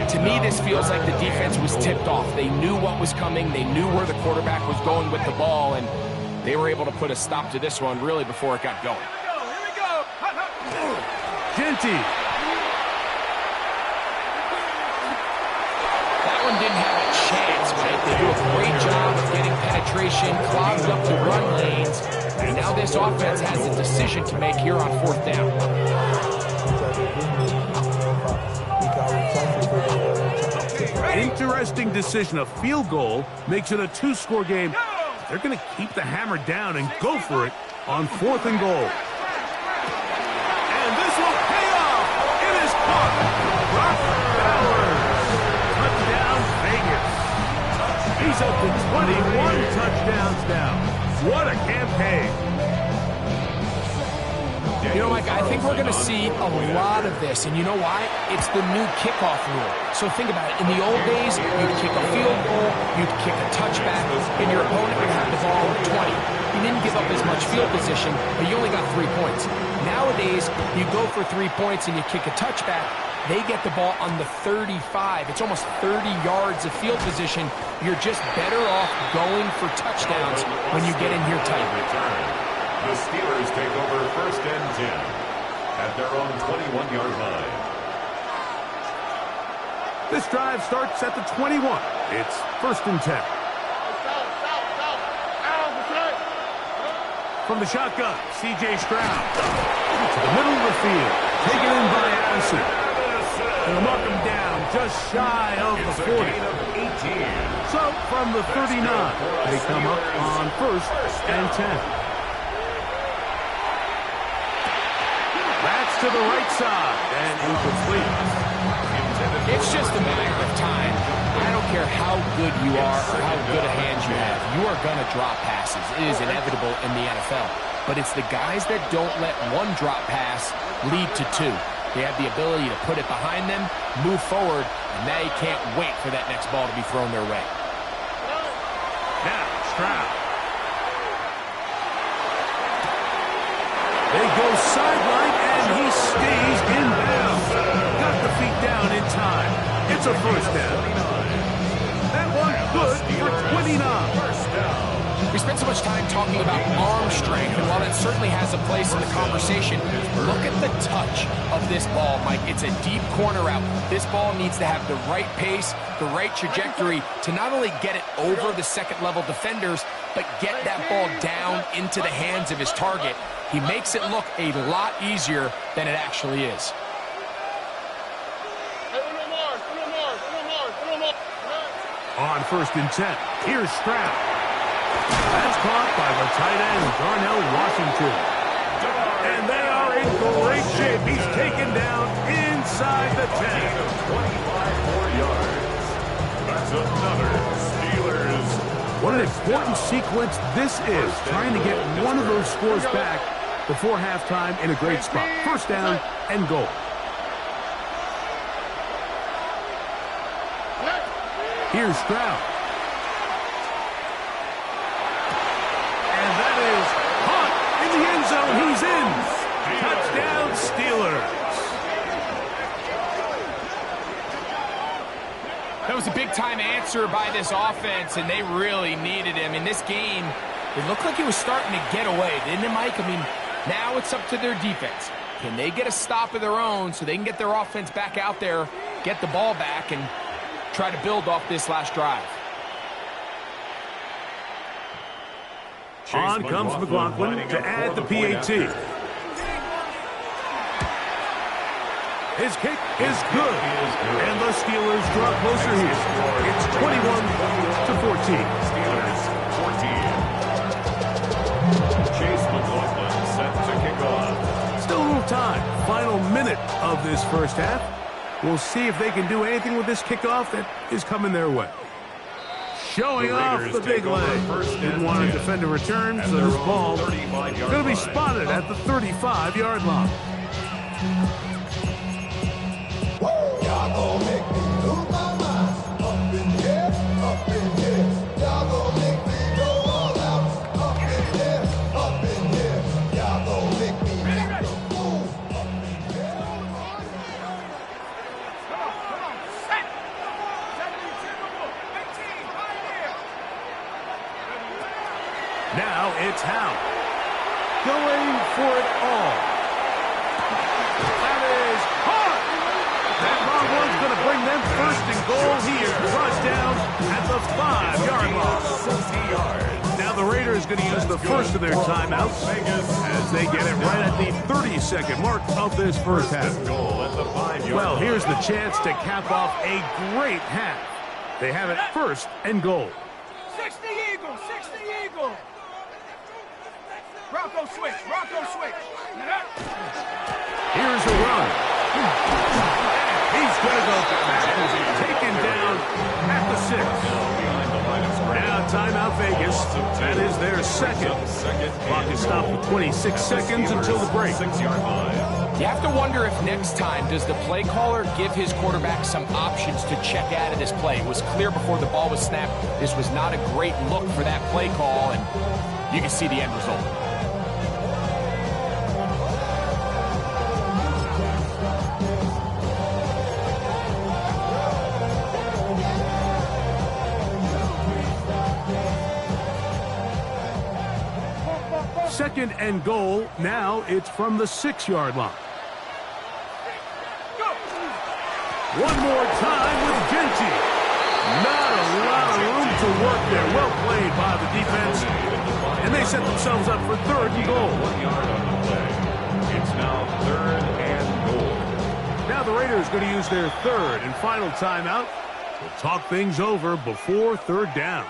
to me this feels like the defense was tipped off. They knew what was coming, they knew where the quarterback was going with the ball, and they were able to put a stop to this one really before it got going. Here we go. Jeanty. That one didn't have a chance, Mike. They do a great job of getting penetration, clogs up the run lanes, and now this offense has a decision to make here on fourth down. Interesting decision. A field goal makes it a 2-score game. They're going to keep the hammer down and go for it on 4th and goal. And this will pay off. It is caught. Brock Bowers. Touchdown, Vegas. He's up to 21 touchdowns now. What a campaign. You know, Mike, I think we're going to see a lot of this, and you know why? It's the new kickoff rule. So think about it. In the old days, you'd kick a field goal, you'd kick a touchback, and your opponent would have the ball at 20. You didn't give up as much field position, but you only got 3 points. Nowadays, you go for 3 points and you kick a touchback, they get the ball on the 35. It's almost 30 yards of field position. You're just better off going for touchdowns when you get in here tight. The Steelers take over 1st and 10 at their own 21-yard line. This drive starts at the 21. It's 1st and 10. From the shotgun, C.J. Stroud. To the middle of the field. Taken in by Addison. They'll mark him down just shy of the 40. So, from the 39, they come up on 1st and 10. That's to the right side, and incomplete. It's just a matter of time. I don't care how good you are or how good a hand you have. You are going to drop passes. It is inevitable in the NFL. But it's the guys that don't let one drop pass lead to 2. They have the ability to put it behind them, move forward, and they can't wait for that next ball to be thrown their way. Now, Stroud. They go sideline, and he stays in bounds. Got the feet down in time. It's a 1st down. That one good for 29. We spent so much time talking about arm strength, and while that certainly has a place in the conversation, look at the touch of this ball, Mike. It's a deep corner route. This ball needs to have the right pace, the right trajectory to not only get it over the second-level defenders, but get that ball down into the hands of his target. He makes it look a lot easier than it actually is. On 1st and 10, here's Stroud. That's caught by the tight end, Darnell Washington. And they are in great shape. He's taken down inside the 10. 25 more yards. That's another Steelers. What an important sequence this is, trying to get one of those scores back before halftime in a great spot. 1st down and goal. Here's Stroud. And that is caught in the end zone. He's in. Touchdown, Steelers. That was a big-time answer by this offense, and they really needed him. In this game, it looked like he was starting to get away, didn't it, Mike? I mean, now it's up to their defense. Can they get a stop of their own so they can get their offense back out there, get the ball back, and try to build off this last drive? On comes McLaughlin to add the PAT. His kick is good. And the Steelers draw closer here. It's 21-14. Steelers 14. Chase McLaughlin set to kick off. Still a little time. Final minute of this 1st half. We'll see if they can do anything with this kickoff that is coming their way. Showing off the big leg. Didn't want to defend a return, so this ball is going to be spotted at the 35-yard line. Y'all gon' make me lose my mind. Up in here, up in here. Y'all gon' make me go all out. Up in here, up in here. Y'all gon' make me act a fool. Up in here. Set. 18, right here. Now it's Howe. Going for it all. That is caught. That long one's going to bring them 1st and goal here. Touchdown at the 5-yard line. Now the Raiders going to use the first of their timeouts as they get it right at the 32nd mark of this 1st half. Well, here's the chance to cap off a great half. They have it 1st and goal. 60 Eagle, 60 Eagle. Rocco switch, Rocco switch. Here's a run. He's going to go back. Taken down at the 6. Behind the line of scrimmage. timeout, Vegas. That is their second. Clock is stopped with 26 seconds until the break. 6-yard line. You have to wonder if next time, does the play caller give his quarterback some options to check out of this play? It was clear before the ball was snapped, this was not a great look for that play call, and you can see the end result. Second and goal. Now it's from the 6-yard line. One more time with Genty. Not a lot of room to work there. Well played by the defense. And they set themselves up for third and goal. 1 yard on the play. It's now third and goal. Now the Raiders going to use their third and final timeout to talk things over before third down.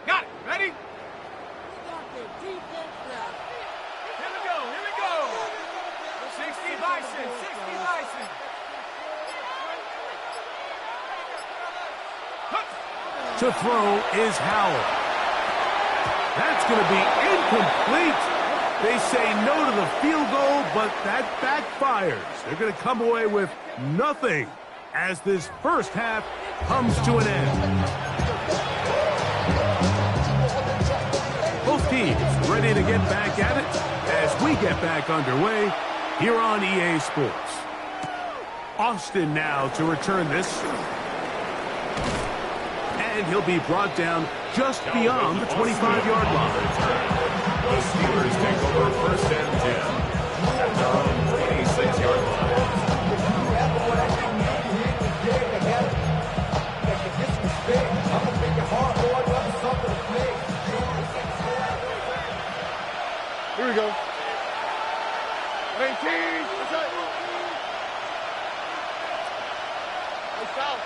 Got it. Ready? Here we go. 60 Bison. 60 Bison. To throw is Howell. That's going to be incomplete. They say no to the field goal, but that backfires. They're going to come away with nothing as this first half comes to an end. Both teams ready to get back at it as we get back underway here on EA Sports. Austin now to return this. And he'll be brought down just beyond the 25-yard line. The Steelers take over first and 10 at their own 26-yard line. Here we go. 19. That's right. Hey, south.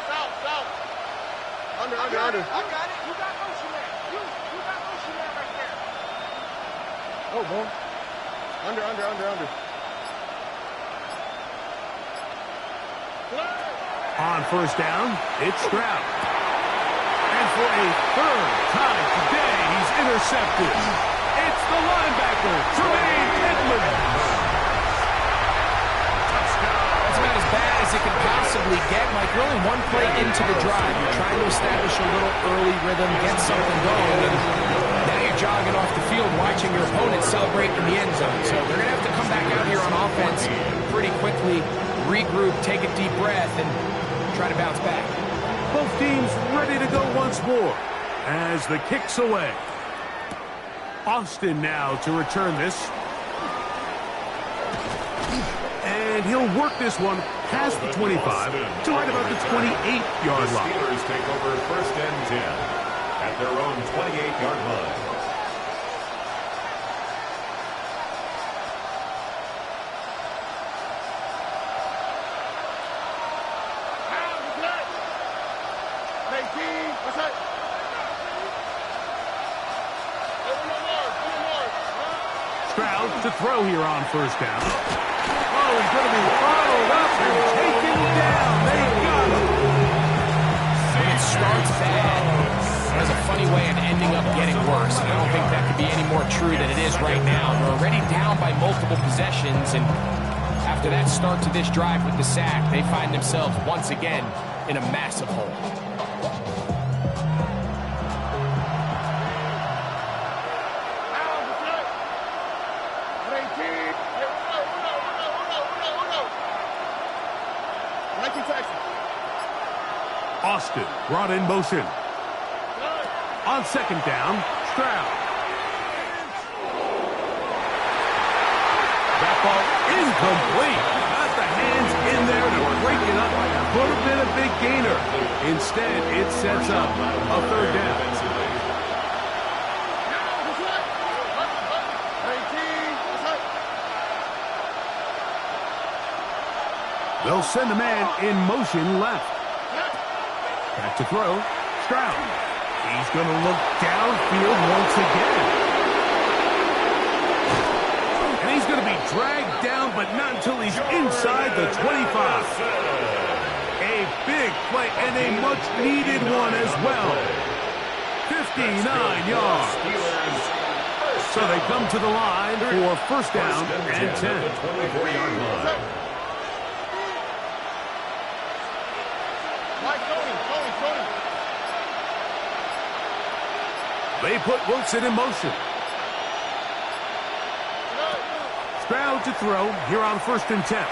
Under. I got it. You got motion there. You got motion there right there. Oh, boy. Under. On first down, it's Stroud. And for a third time today, he's intercepted. It's the linebacker, Tremaine Edmonds. That's about as bad as it could possibly get. Like, you're only one play into the drive. You're trying to establish a little early rhythm, get something going, and now you're jogging off the field watching your opponent celebrate in the end zone. So they're going to have to come back out here on offense pretty quickly, regroup, take a deep breath, and try to bounce back. Both teams ready to go once more as the kick's away. Austin now to return this. And he'll work this one past the 25 to right about the 28-yard The line. Steelers take over first and 10 at their own 28-yard line. Stroud to throw here on first down. Oh, he's going to be followed up and taken down. They got him. When it starts bad, it has a funny way of ending up getting worse. And I don't think that could be any more true than it is right now. They're already down by multiple possessions, and after that start to this drive with the sack, they find themselves once again in a massive hole. Austin brought in motion. On second down, Stroud. That ball incomplete. Got the hands in there to break it up. Could have been a big big gainer. Instead, it sets up a third down. They'll send a man in motion left. Back to throw. Stroud. He's going to look downfield once again. And he's going to be dragged down, but not until he's inside the 25. A big play and a much-needed one as well. 59 yards. So they come to the line for first down and 10. 24-yard line. They put Wilson in motion. Stroud to throw here on first and 10. And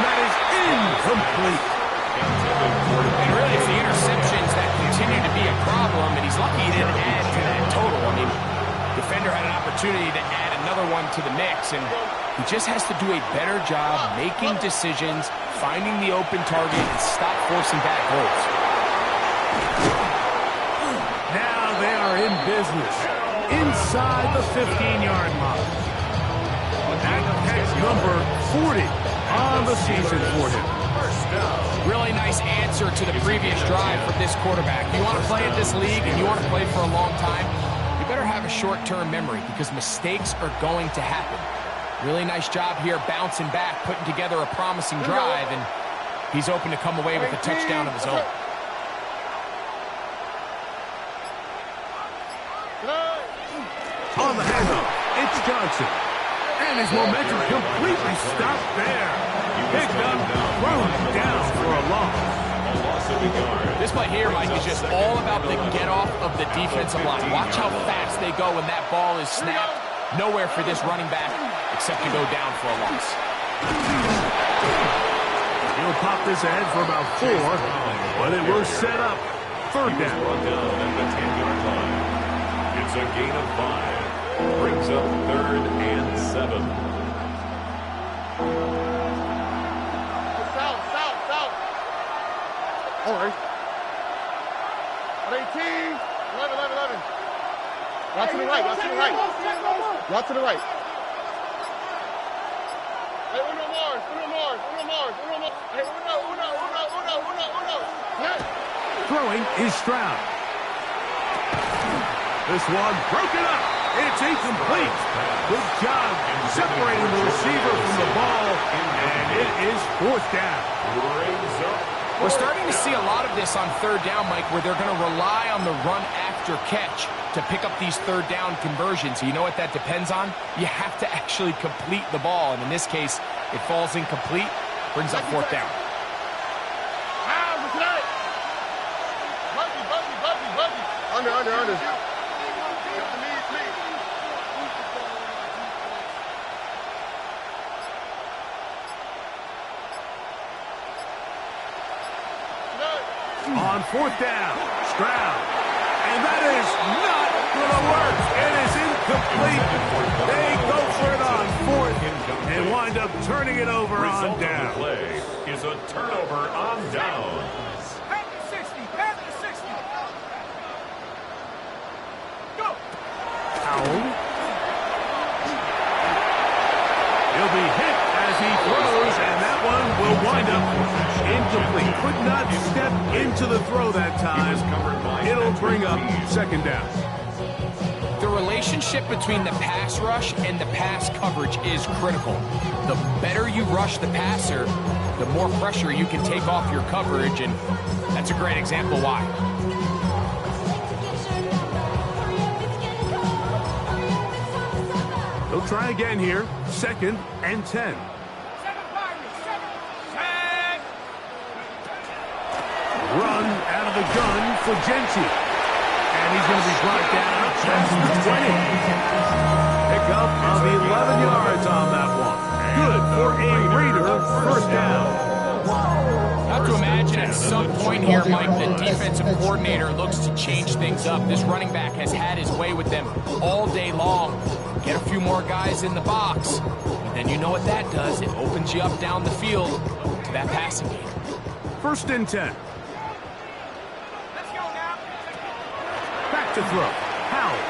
that is incomplete. And really, it's the interceptions that continue to be a problem, and he's lucky he didn't add to that total. I mean, defender had an opportunity to add another one to the mix, and he just has to do a better job making decisions, finding the open target, and stop forcing back goals. Now they are in business inside the 15-yard line. That catch number 40 on the season for him. Really nice answer to the previous drive from this quarterback. You want to play in this league and you want to play for a long time, you better have a short-term memory because mistakes are going to happen. Really nice job here bouncing back, putting together a promising drive, and he's open to come away with a touchdown of his own. On the handoff, it's Johnson. And his momentum completely stopped there. Picked up, thrown down for a loss. This play here, Mike, is just all about the get-off of the defensive line. Watch how fast they go when that ball is snapped. Nowhere for this running back except to go down for a loss. He'll pop this ahead for about 4, but it will set up third down. Run down at the 10-yard line. It's a gain of 5. Brings up third and 7. South. All right. 18, 11. Route to the right. Route to the right. Hey, Uno Mars. Hey, Uno. Throwing is Stroud. This one broken up. It's incomplete. Good job separating the receiver from the ball, and it is fourth down. We're starting to see a lot of this on third down, Mike, where they're going to rely on the run after catch to pick up these third down conversions. You know what that depends on? You have to actually complete the ball, and in this case, it falls incomplete, brings up fourth down. Under. On fourth down, Stroud. And that is not going to work. It is incomplete. They go for it on fourth and wind up turning it over on down. The play is a turnover on down. Pass to 60. Go. Powell. He'll be hit as he throws, and that one will wind up incomplete. Could not step into the throw that time. It'll bring up second down. The relationship between the pass rush and the pass coverage is critical. The better you rush the passer, the more pressure you can take off your coverage, and that's a great example why. They'll try again here. Second and 10. Run out of the gun for Genti. And he's going to be brought down past the 20. Pick up of 11 yards on that one. Good for a Raider first down. I have to imagine at some point here, Mike, the defensive coordinator looks to change things up. This running back has had his way with them all day long. Get a few more guys in the box. And then you know what that does. It opens you up down the field to that passing game. First and 10. Let's go now. Back to throw. Howell.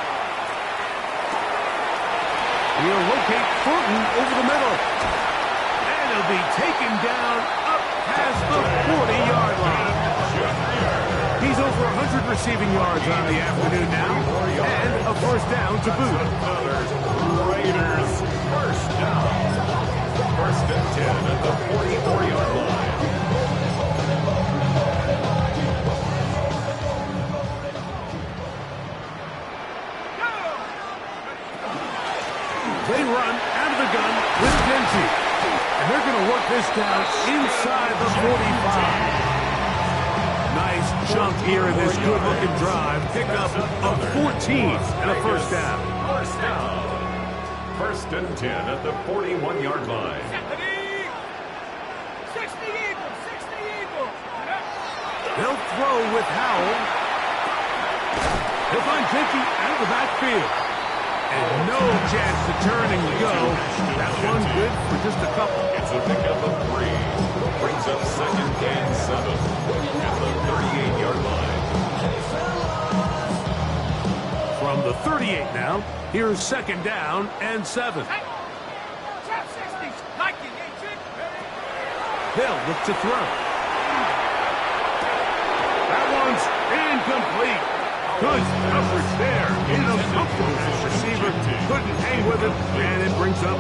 He'll locate Thornton over the middle. And he'll be taken down up past the 40-yard line. He's over 100 receiving yards on the afternoon now. And a first down to boot. Raiders first down. First and 10 at the 44-yard line. They run out of the gun with Genji. And they're going to work this down inside the 45. Nice chunk here in this good-looking drive. Pick up of 14 and a first down. First down. First and 10 at the 41-yard line. 60 Eagles, 60 Eagles. They'll throw with Howell. He'll find Genji out of the backfield. And no chance to turn and go. That one good for just a couple. It's a pickup of 3. Brings up second and 7 at the 38-yard line. From the 38 now, here's second down and 7. Hey, top 60s. Like it, ain't it? They'll look to throw. That one's incomplete. Good coverage there. In a comfortable receiver. Couldn't hang with it. And it brings up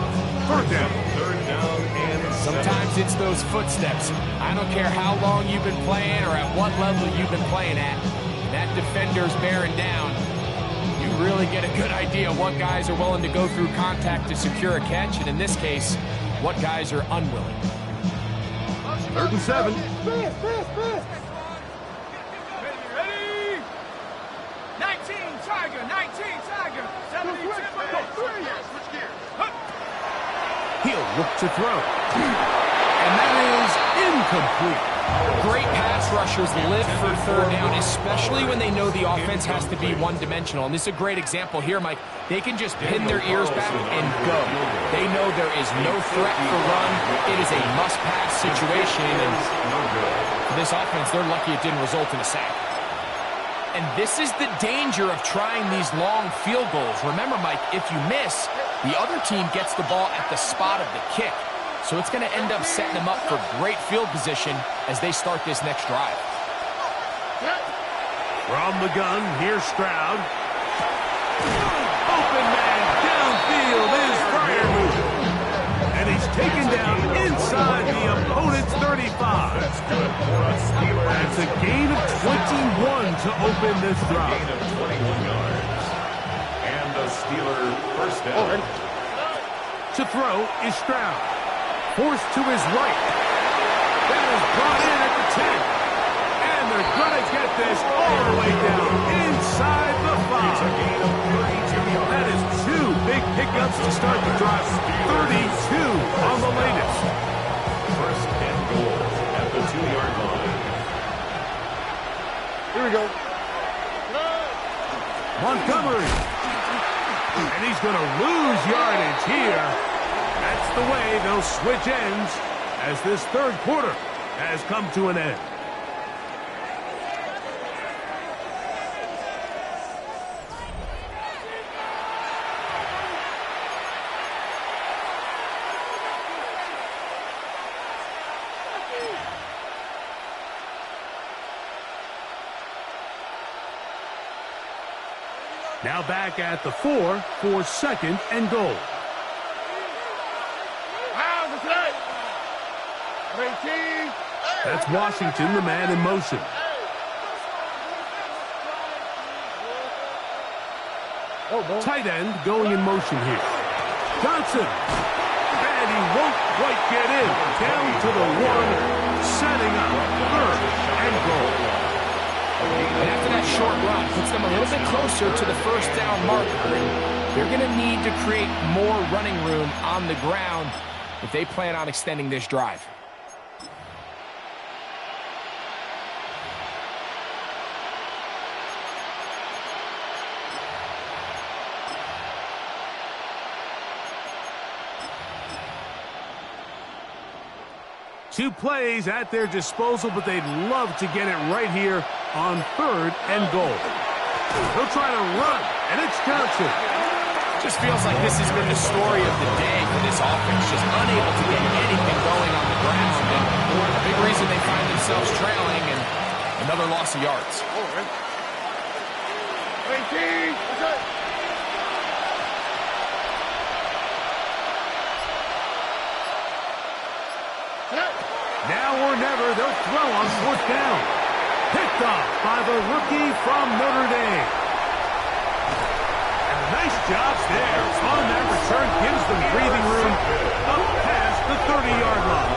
third down. Third down and 7. Sometimes it's those footsteps. I don't care how long you've been playing or at what level you've been playing at. That defender's bearing down. You really get a good idea of what guys are willing to go through contact to secure a catch, and in this case, what guys are unwilling. Third and 7. Ready? 19 Tiger, 19 Tiger. 72. Switch gears. He'll look to throw. And that is incomplete. Great pass rushers live for third down, especially when they know the offense has to be one-dimensional. And this is a great example here, Mike. They can just pin their ears back and go. They know there is no threat for run. It is a must-pass situation. And for this offense, they're lucky it didn't result in a sack. And this is the danger of trying these long field goals. Remember, Mike, if you miss, the other team gets the ball at the spot of the kick. So it's going to end up setting them up for great field position as they start this next drive. From the gun, here's Stroud. Open man downfield is Freiermuth. And he's taken down inside the opponent's 35. That's good for a Steeler. That's a gain of 21 to open this drive. Gain of 21 yards. And the Steeler first down. To throw is Stroud. Forced to his right. That is brought in at the 10. And they're going to get this all the way down inside the 5. It's a gain of 32 yards. That is 2 big pickups to start the drive. 32 on the latest. First and goal at the 2-yard line. Here we go. Montgomery. And he's going to lose yardage here. That's the way they'll switch ends as this third quarter has come to an end. Now back at the 4 for second and goal. That's Washington, the man in motion. Tight end going in motion here. Johnson. And he won't quite get in. Down to the 1, setting up third and goal. And after that short run, puts them a little bit closer to the first down marker. They're going to need to create more running room on the ground if they plan on extending this drive. 2 plays at their disposal, but they'd love to get it right here on 3rd and goal. They'll try to run, and it's Johnson. Just feels like this has been the story of the day for this offense, just unable to get anything going on the ground. And a big reason they find themselves trailing and another loss of yards. Now or never, they'll throw on 4th down. Picked off by the rookie from Notre Dame. And nice jobs there on that return. Gives them breathing room up past the 30-yard line.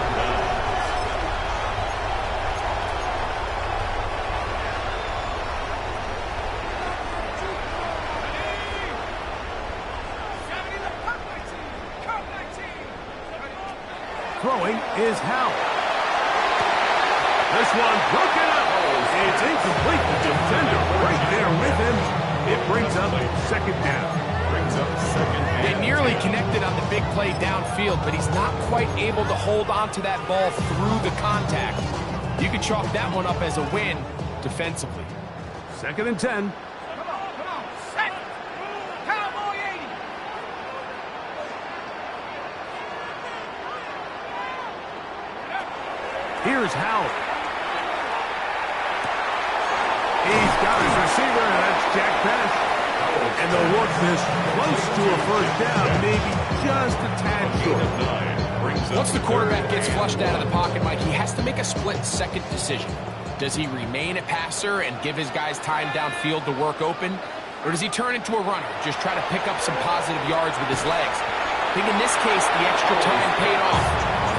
Throwing is Howell. This one broken up. It's incomplete. The defender right there with him. It brings up 2nd down. They nearly connected on the big play downfield, but he's not quite able to hold on to that ball through the contact. You can chalk that one up as a win defensively. 2nd and 10. Come on. Set. Cowboy 80. Here's Howell. He's got his receiver, and that's Jack Best. And they'll work this close to a 1st down, maybe just a tad short. Once the quarterback gets flushed out of the pocket, Mike, he has to make a split-second decision. Does he remain a passer and give his guys time downfield to work open? Or does he turn into a runner, just try to pick up some positive yards with his legs? I think in this case, the extra time paid off.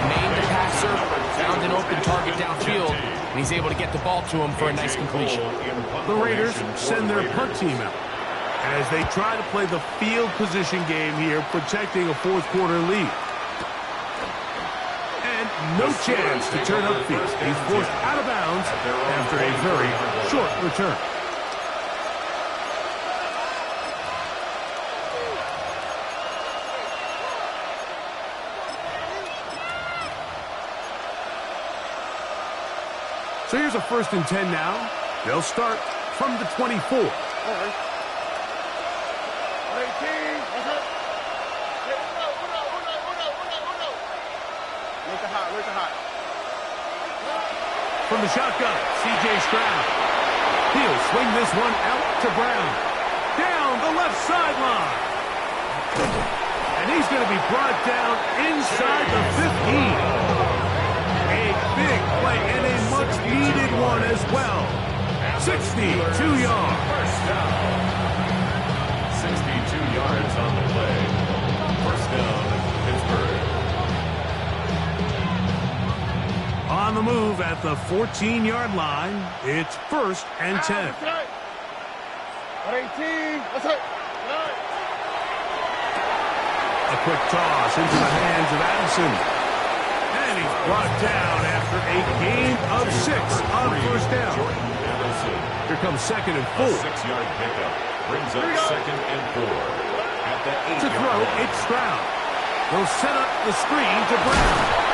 Remained a passer, found an open target downfield, and he's able to get the ball to him for a nice completion. The Raiders send their punt team out as they try to play the field position game here, protecting a 4th quarter lead. And no chance to turn upfield. He's forced out of bounds after a very short return. So here's a 1st and 10 now. They'll start from the 24. From the shotgun, C.J. Stroud. He'll swing this one out to Brown. Down the left sideline. And he's going to be brought down inside the 15. A big play and a much-needed one as well. 62 yards. 62 yards on the play. 1st down, Pittsburgh. On the move at the 14-yard line, it's 1st and 10. A quick toss into the hands of Addison. And he's brought down after a gain of 6 on 1st down. Here comes 2nd and 4. 6-yard pickup brings up 2nd and 4. At the 8-yard To throw, it's Stroud. They'll set up the screen to Brown.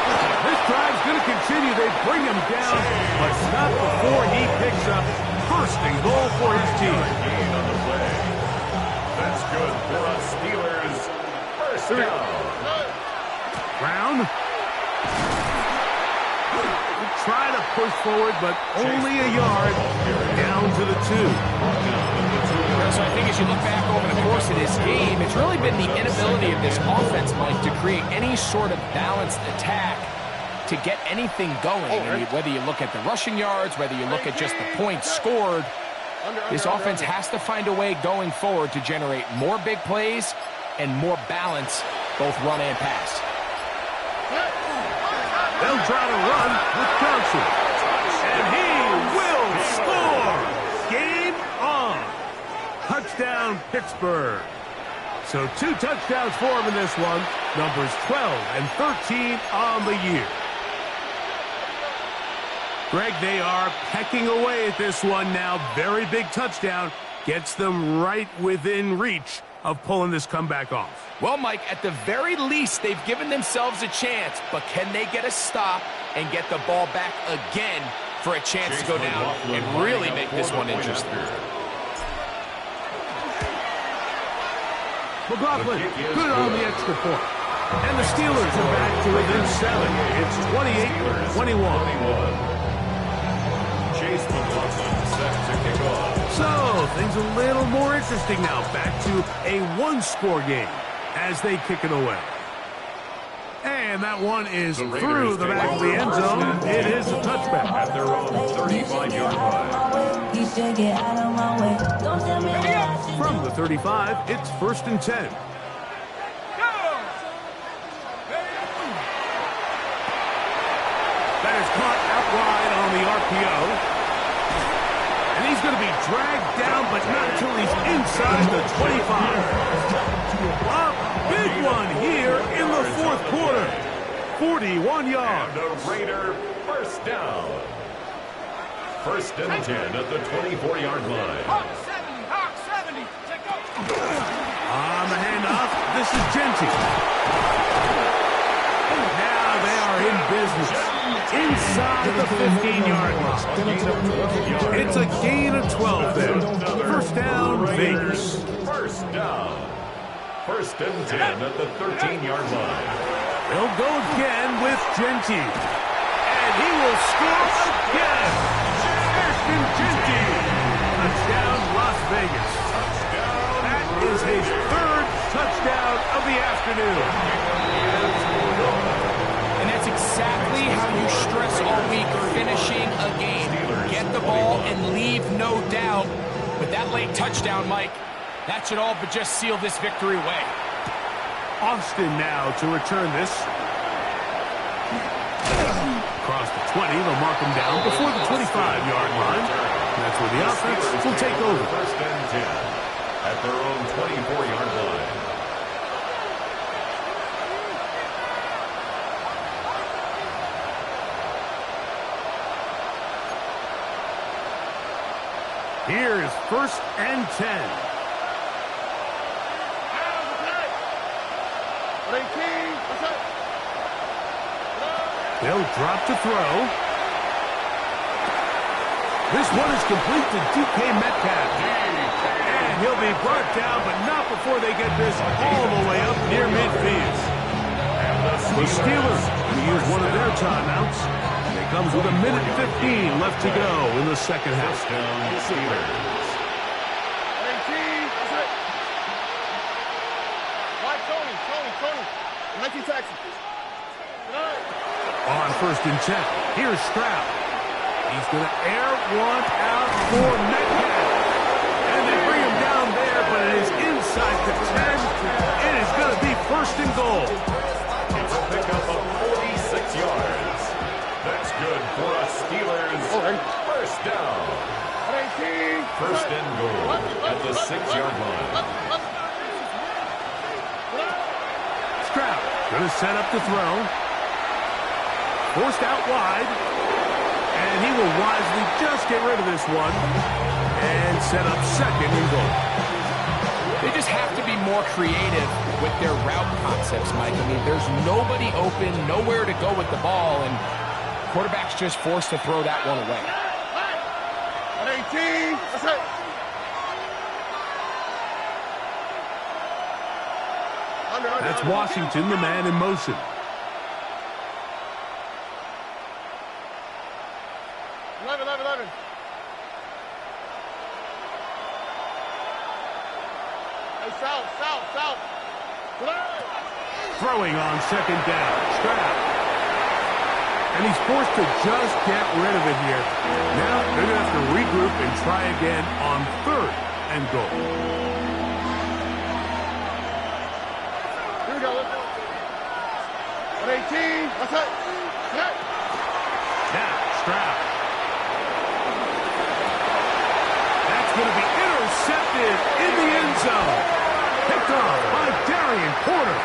This drive's going to continue. They bring him down, but not before he picks up 1st and goal for his team. Gain on the play. That's good for us Steelers. 1st down. Brown. Try to push forward, but only a yard down to the 2. So I think as you look back over the course of this game, it's really been the inability of this offense, Mike, to create any sort of balanced attack to get anything going. And whether you look at the rushing yards, whether you look at just the points scored, this offense has to find a way going forward to generate more big plays and more balance, both run and pass. They'll try to run with Johnson. And he will score! Game on! Touchdown, Pittsburgh. So 2 touchdowns for him in this one. Numbers 12 and 13 on the year. Greg, they are pecking away at this one now. Very big touchdown. Gets them right within reach of pulling this comeback off. Well, Mike, at the very least, they've given themselves a chance, but can they get a stop and get the ball back again for a chance to go down and really make this one interesting. McLaughlin, good on the extra point. And the Steelers are back to within 7. It's 28-21. Chase McLaughlin set to kick off. So, things a little more interesting now. Back to a one-score game as they kick it away. And that one is through the back of the end zone. It is a touchback. At their own 35-yard line. From the 35, it's 1st and 10. That is caught out wide on the RPO. And he's going to be dragged down, but not until he's inside the 25. A big one here in the fourth quarter. 41 yards. And a Raider first down. 1st and 10 at the 24-yard line. Hawk 70, Hawk 70. Take off. On the handoff, this is Genty. Now they are in business. Inside the 15-yard line. It's a gain of 12 there. First down, Vegas. First down. 1st and 10 at the 13-yard line. They'll go again with Genty. And he will score again. Ashton Genty. Touchdown, Las Vegas. That is his 3rd touchdown of the afternoon. And that's exactly how you stress all week, finishing a game. Get the ball and leave no doubt. But that late touchdown, Mike, that should all but just seal this victory away. Austin now to return this. Across the 20, they'll mark him down before the 25-yard line. That's where the offense will take over. 1st and 10 at their own 24-yard line. Here is 1st and 10. They'll drop to throw. This one is complete to DK Metcalf. And he'll be brought down, but not before they get this all the way up near midfield. The Steelers will use one of their timeouts. And it comes with 1:15 left to go in the second half. On 1st and 10, here's Stroud. He's going to air one out for Metcalf. And they bring him down there, but it is inside the 10. It is going to be 1st and goal. It's a pickup of 46 yards. That's good for us Steelers. First down. 1st and goal at the 6-yard line. Stroud going to set up the throw. Forced out wide. And he will wisely just get rid of this one. And set up 2nd and goal. They just have to be more creative with their route concepts, Mike. I mean, there's nobody open, nowhere to go with the ball, and quarterback's just forced to throw that one away. That's Washington, the man in motion. Throwing on 2nd down. Stroud. And he's forced to just get rid of it here. Now they're going to have to regroup and try again on 3rd and goal. Here we go. 18. That's it. Now Stroud. That's going to be intercepted in the end zone. Picked off by Darian Porter.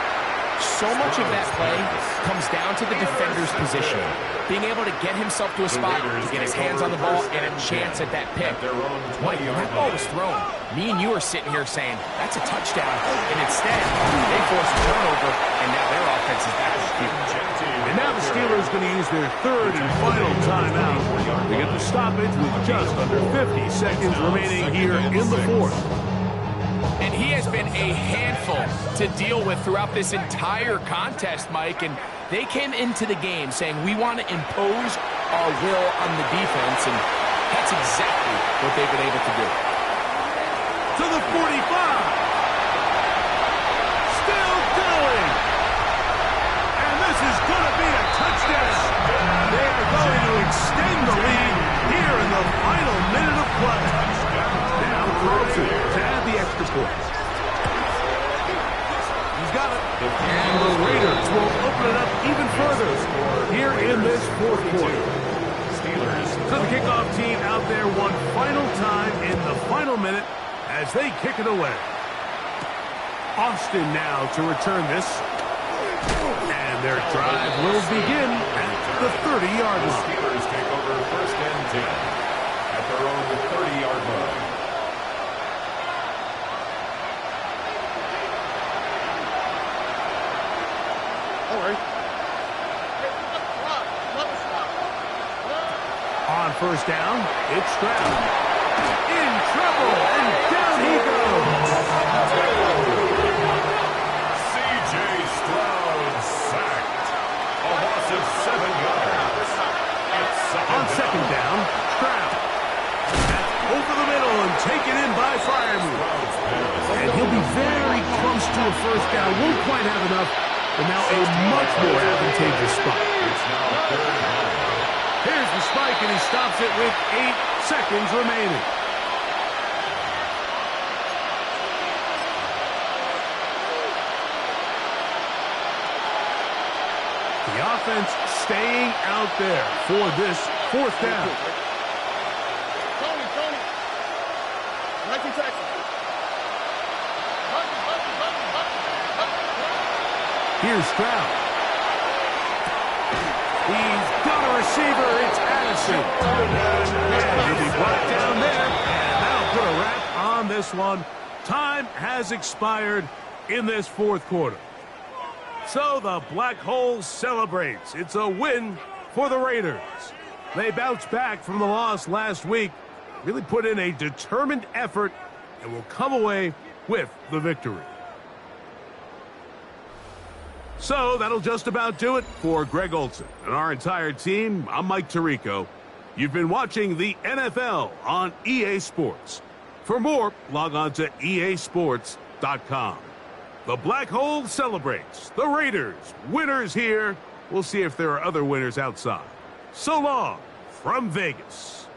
So much of that play comes down to the defender's positioning. Being able to get himself to a spot, to get his hands on the ball, and a chance at that pick. Mike, when that ball was thrown, me and you are sitting here saying, that's a touchdown. And instead, they forced a turnover, and now their offense is back to the field. And now the Steelers going to use their third and final timeout. They get the stoppage with just under 50 seconds remaining here in the fourth. And he has been a handful to deal with throughout this entire contest, Mike. And they came into the game saying, we want to impose our will on the defense. And that's exactly what they've been able to do. To the 45. Still going. And this is going to be a touchdown. They are going to extend the lead here in the final minute of play. Now Carlson to add the extra point. He's got it. And the Raiders will open it up even further here in this fourth quarter. So the kickoff team out there one final time in the final minute as they kick it away. Austin now to return this. And their drive will begin at the 30-yard line. Steelers take over first and 10 at their own 30-yard line. On first down, it's Stroud. In trouble, and down he goes. C.J. Stroud sacked. A loss of 7 yards. On second down, Stroud. That's over the middle and taken in by Freiermuth. And he'll be very close to a first down. Won't quite have enough, but now a much more advantageous spot. It's now third and 9. Here's the spike, and he stops it with 8 seconds remaining. The offense staying out there for this fourth down. Tony. Mikey Jackson. Here's Stroud. He's got a receiver. It's Addison. And he'll be brought down there. And that'll put a wrap on this one. Time has expired in this fourth quarter. So the Black Hole celebrates. It's a win for the Raiders. They bounced back from the loss last week, really put in a determined effort, and will come away with the victory. So that'll just about do it for Greg Olsen and our entire team. I'm Mike Tirico. You've been watching the NFL on EA Sports. For more, log on to easports.com. The Black Hole celebrates. The Raiders, winners here. We'll see if there are other winners outside. So long from Vegas.